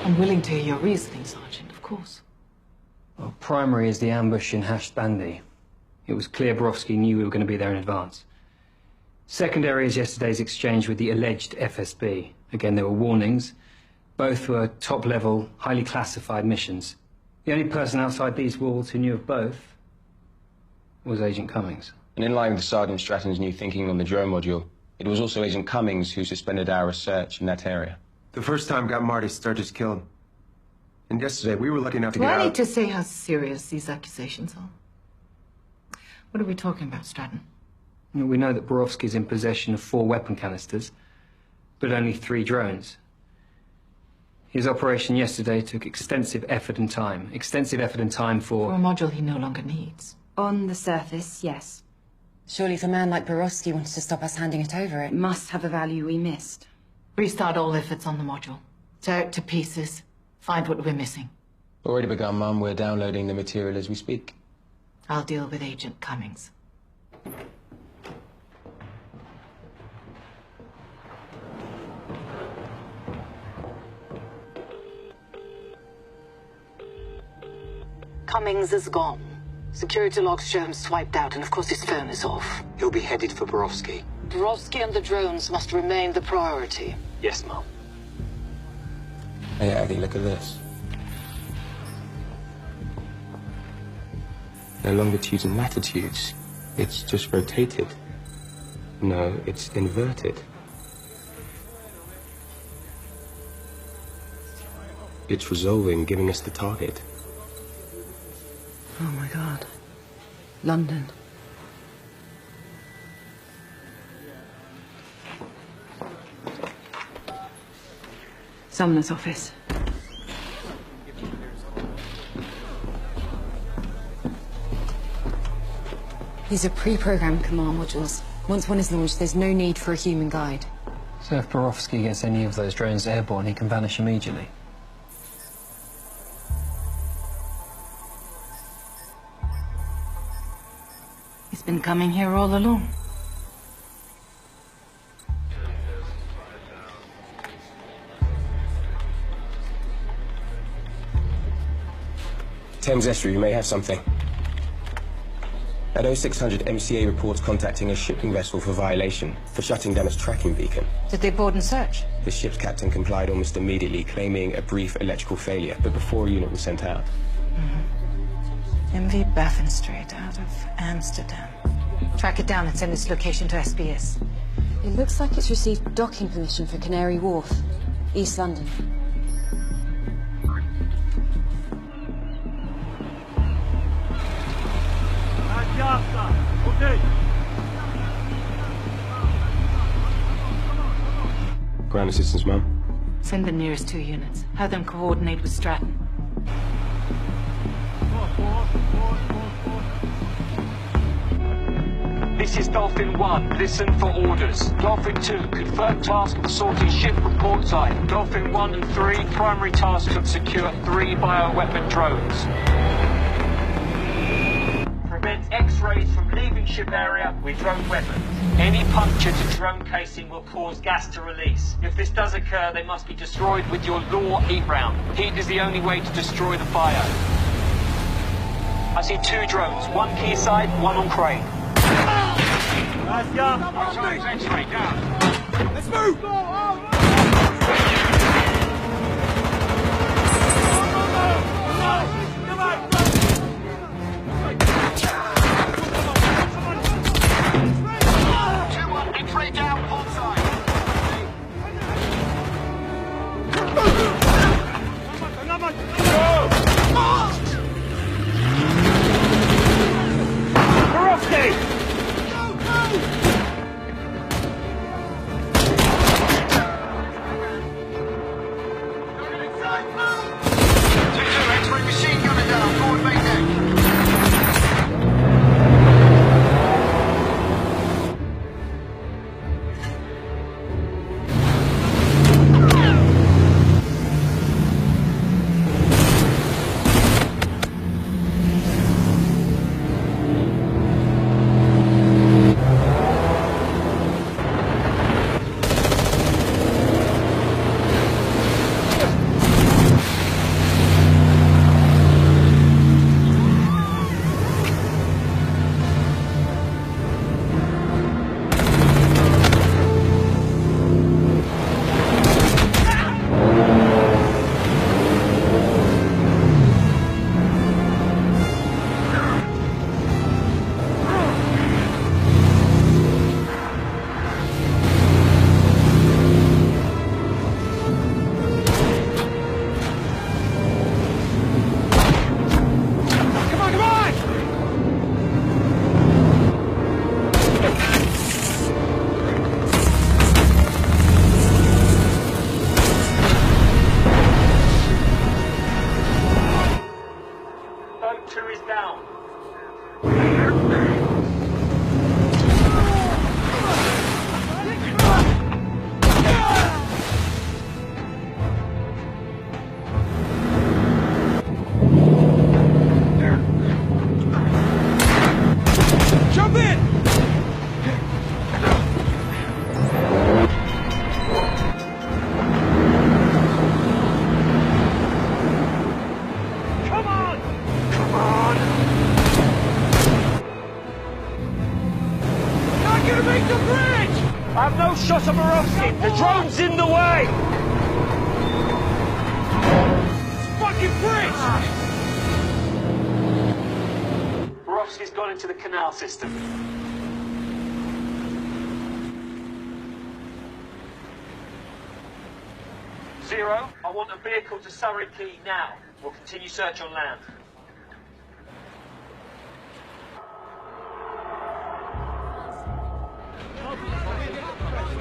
I'm willing to hear your reasoning, Sergeant, of course. Well, primary is the ambush in Hashbandi. It was clear Borowski knew we were going to be there in advance. Secondary is yesterday's exchange with the alleged FSB. Again, there were warnings. Both were top-level, highly classified missions. The only person outside these walls who knew of both was Agent Cummings. And in line with Sergeant Stratton's new thinking on the drone module, it was also Agent Cummings who suspended our research in that area. The first time got Marty Sturgis killed. And yesterday, we were lucky enough to Do get I out. need to say how serious these accusations are? What are we talking about, Stratton? We know that Borowski's in possession of 4 weapon canisters, but only 3 drones. His operation yesterday took extensive effort and time. Extensive effort and time For a module he no longer needs. On the surface, yes. Surely if a man like Borowski wants to stop us handing it over, it must have a value we missed. Restart all efforts on the module. Tear it to pieces. Find what we're missing. Already begun, Mum. We're downloading the material as we speak. I'll deal with Agent Cummings. Cummings is gone. Security logs show him swiped out, and of course his phone is off. He'll be headed for Borowski. Borowski and the drones must remain the priority. Yes, Mom. Hey, Addy, look at this. No longitudes and latitudes. It's just rotated. No, it's inverted. It's resolving, giving us the target. Oh my God. London. Sumner's office. These are pre-programmed command modules. Once one is launched, there's no need for a human guide. So if Borowski gets any of those drones airborne, he can vanish immediately. He's been coming here all along. Thames Estuary, you may have something. At 0600, MCA reports contacting a shipping vessel for violation, for shutting down its tracking beacon. Did they board and search? The ship's captain complied almost immediately, claiming a brief electrical failure, but before a unit was sent out. MV Baffinstrait out of Amsterdam. Track it down and send its location to SBS. It looks like it's received docking permission for Canary Wharf, East London. Okay. Ground assistance, Mum. Send the nearest 2 units. Have them coordinate with Stratton. This is Dolphin 1. Listen for orders. Dolphin 2, confirm task of sorting ship report type. Dolphin 1 and 3, primary task to secure 3 bioweapon drones. Prevent X-rays from leaving ship area with drone weapons. Any puncture to drone casing will cause gas to release. If this does occur, they must be destroyed with your law heat round. Heat is the only way to destroy the fire. I see 2 drones, 1 quayside, 1 on crane. X-ray down. Let's move! X-ray down, port side. shot at Borowski! The drone's in the way! Fucking bridge! Borowski's gone into the canal system. Zero, I want a vehicle to Surrey Quay now. We'll continue search on land.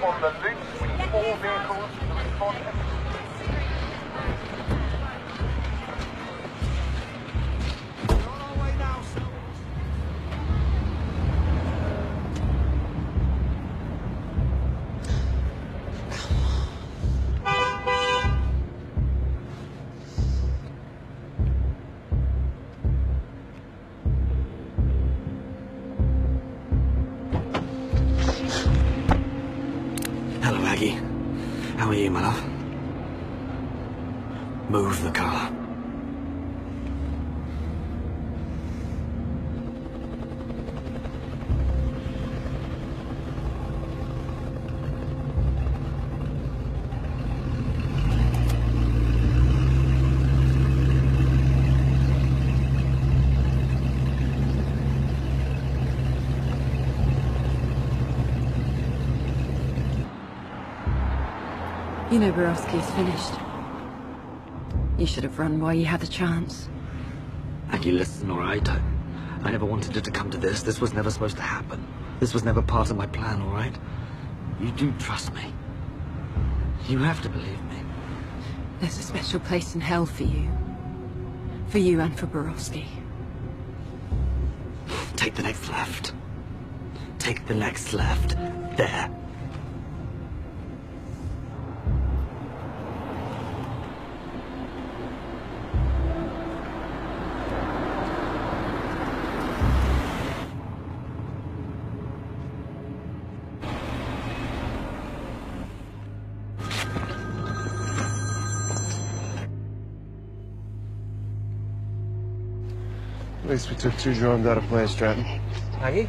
On the loose, we need 4 vehicles to respond. Hello, Aggie. How are you, my love? Move the car. You know Borowski is finished. You should have run while you had the chance. Aggie, listen, all right? I never wanted it to come to this. This was never supposed to happen. This was never part of my plan, all right? You do trust me. You have to believe me. There's a special place in hell for you. For you and for Borowski. Take the next left. Take the next left. There. At least we took 2 drones out of play, Stratton. Aggie?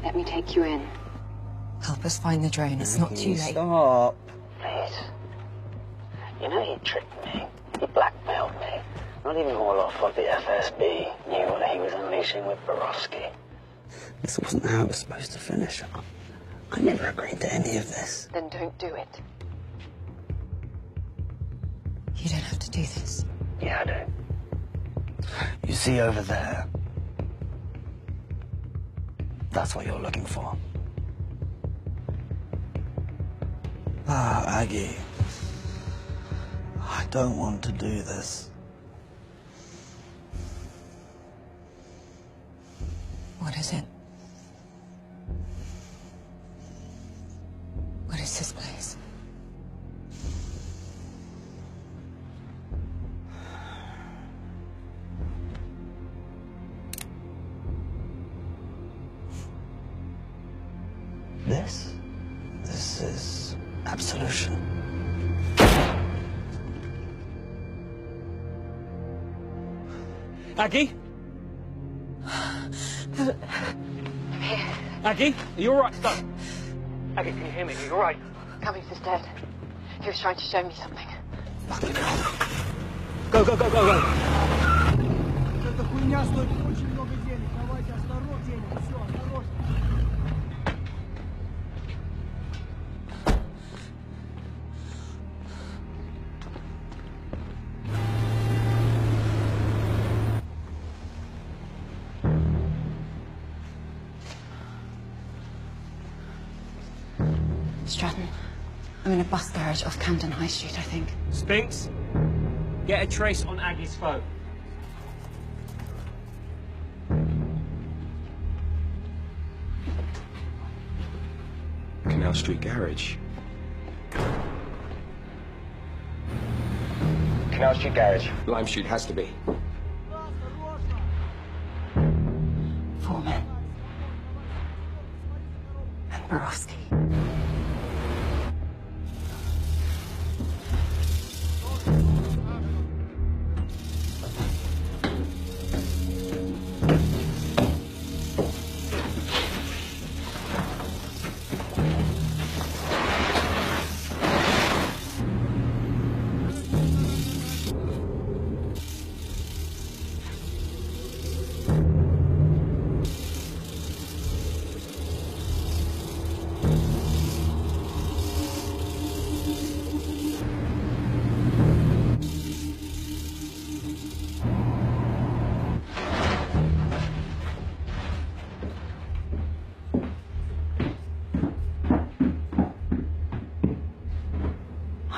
Let me take you in. Help us find the drone. It's not too late. Stop. Please. You know he tricked me. He blackmailed me. Not even all off of the FSB knew what he was unleashing with Borowski. This wasn't how it was supposed to finish. I never agreed to any of this. Then don't do it. You don't have to do this. Yeah, I do. You see over there? That's what you're looking for. Ah, Aggie. I don't want to do this. What is it? What is this place? This is absolution. Aggie? Aggie, are you alright? Stop. Aggie, can you hear me? Are you alright? Cummings is dead. He was trying to show me something. Go, go, go, go, go. Эта хуйня стоит очень много денег. Давайте осторожнее. Все, осторожнее. Stratton, I'm in a bus garage off Camden High Street, I think. Spinks, get a trace on Aggie's phone. Canal Street Garage. Canal Street Garage. Lime Street has to be. Foreman. And Borowski.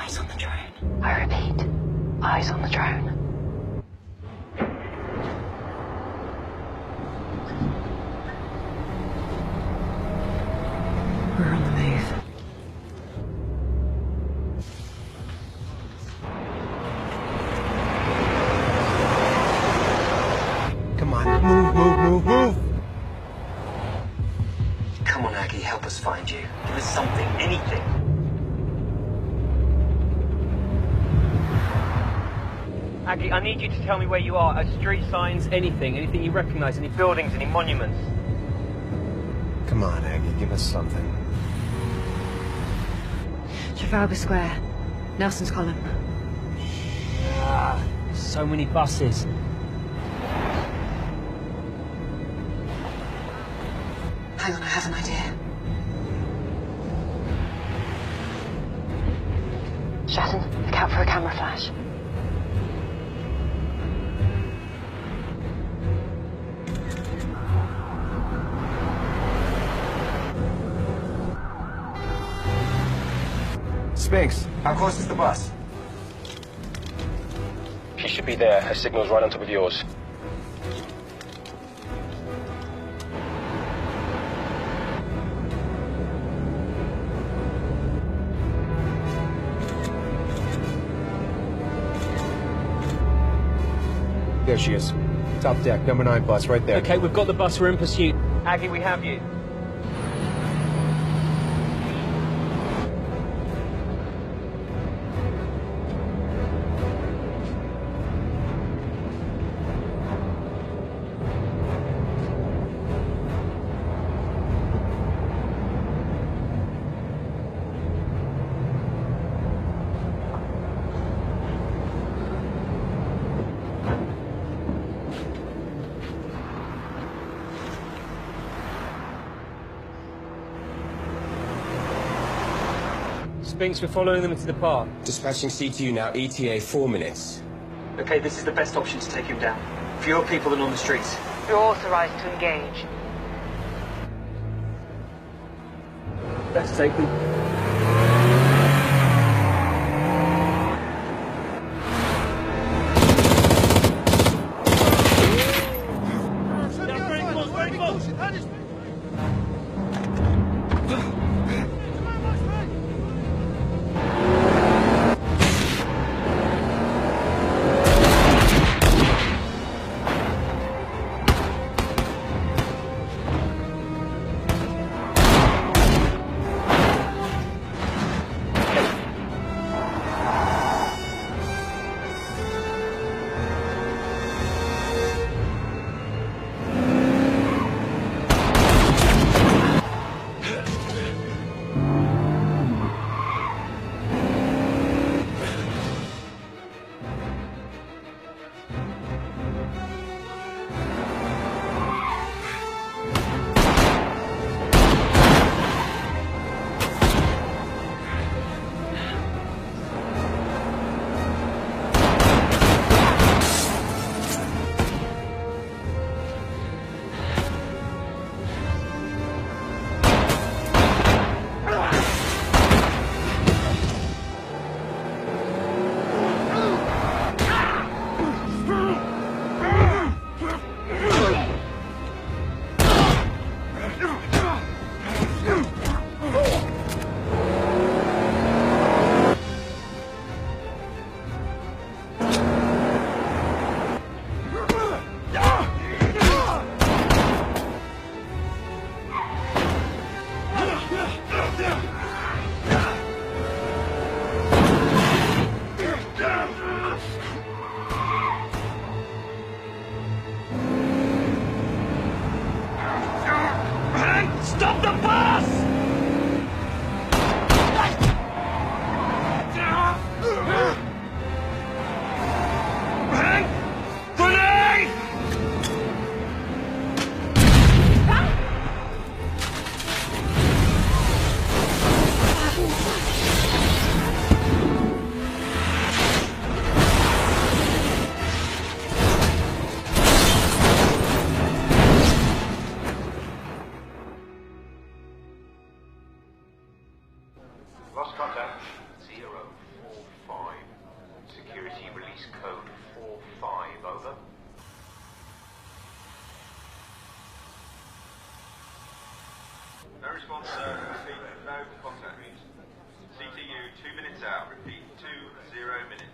Eyes on the drone. I repeat, eyes on the drone. We're on the move. Come on, move! Come on, Aggie, help us find you. Give us something, anything. Aggie, I need you to tell me where you are. Street signs, anything you recognize, any buildings, any monuments. Come on, Aggie, give us something. Trafalgar Square. Nelson's Column. So many buses. Hang on, I have an idea. Stratton, look out for a camera flash. Spinks, how close is the bus? She should be there. Her signal's right on top of yours. There she is. Top deck, number 9 bus, right there. Okay, we've got the bus. We're in pursuit. Aggie, we have you. Spinks, we're following them into the park. Dispatching CTU now, ETA 4 minutes. Okay, this is the best option to take him down. Fewer people than on the streets. You're authorized to engage. Let's take them. Stop the bus! Grenade! Lost contact. 0, 4. Police code 45, over. No response, sir. Repeat, no contact. CTU, 2 minutes out. Repeat, 20 minutes.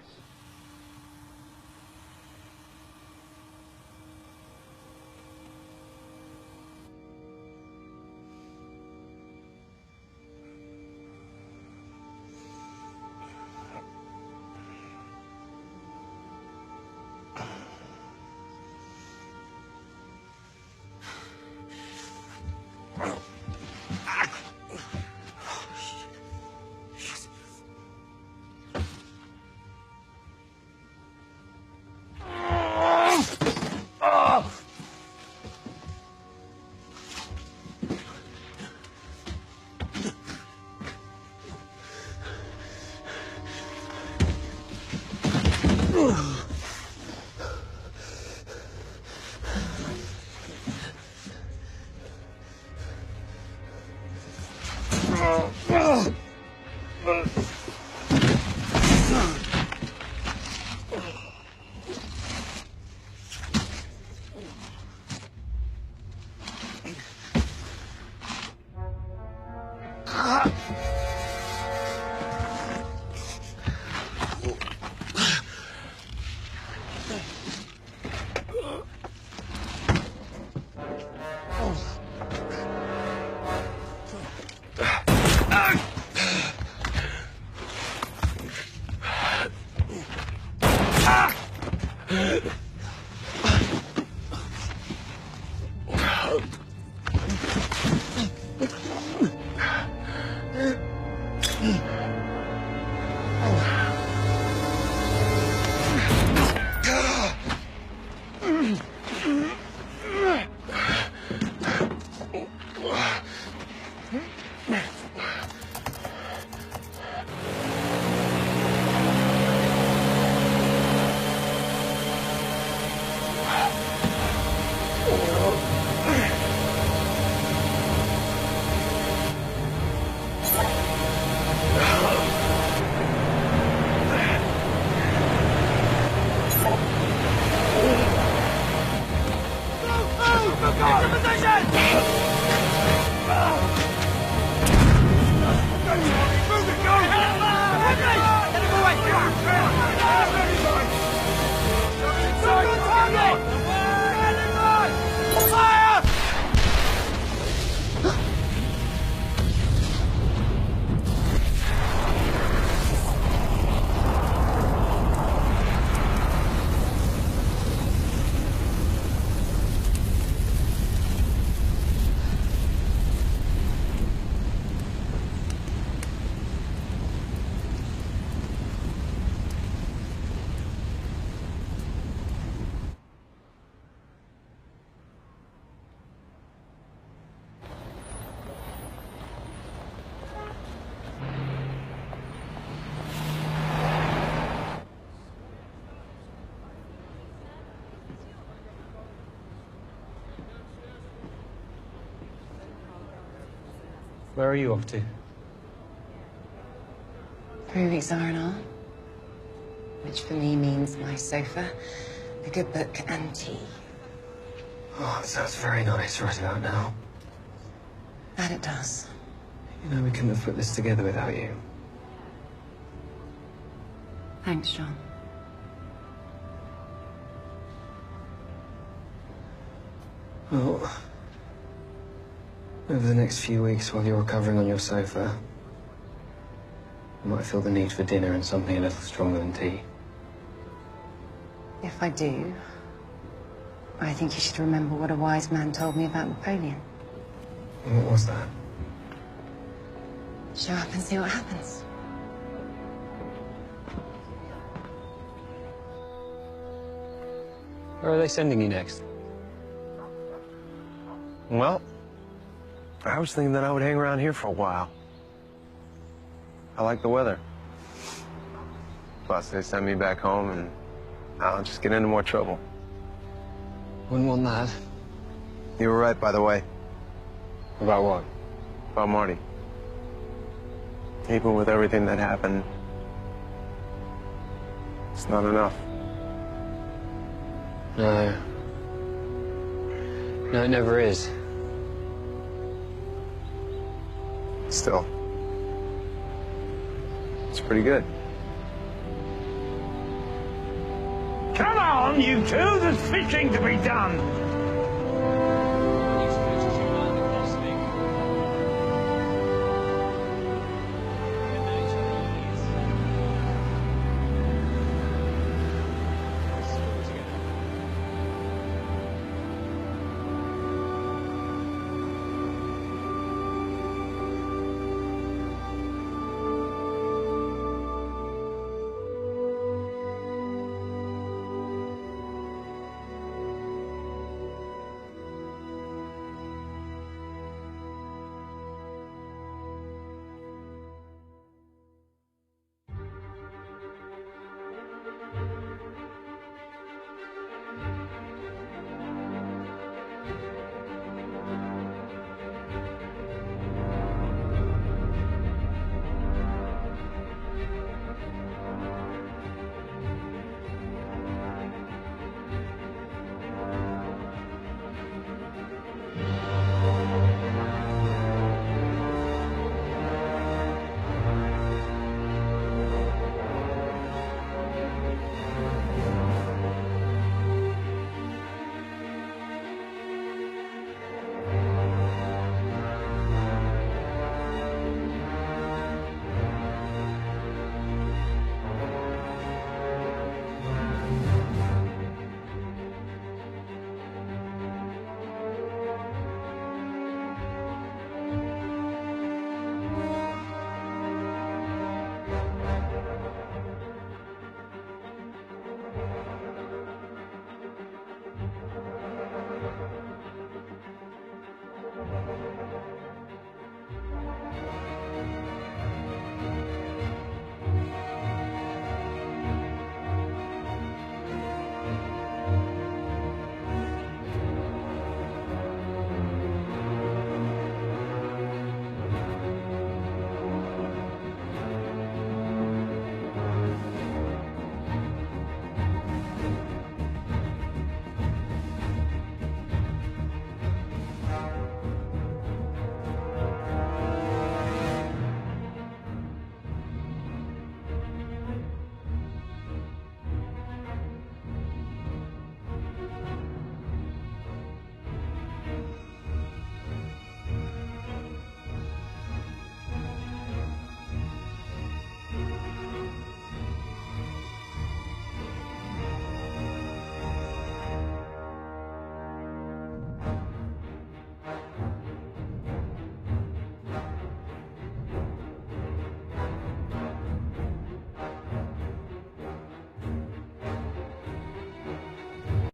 Where are you off to? 3 weeks R&R, which for me means my sofa, a good book, and tea. Oh, it sounds very nice right about now. That it does. You know, we couldn't have put this together without you. Thanks, John. Well, over the next few weeks while you're recovering on your sofa, you might feel the need for dinner and something a little stronger than tea. If I do, I think you should remember what a wise man told me about Napoleon. What was that? Show up and see what happens. Where are they sending you next? Well, I was thinking that I would hang around here for a while. I like the weather. Plus, they send me back home and I'll just get into more trouble. Wouldn't want that. You were right, by the way. About what? About Marty. Even with everything that happened, it's not enough. No. No, it never is. Still, it's pretty good. Come on, you two, there's fishing to be done.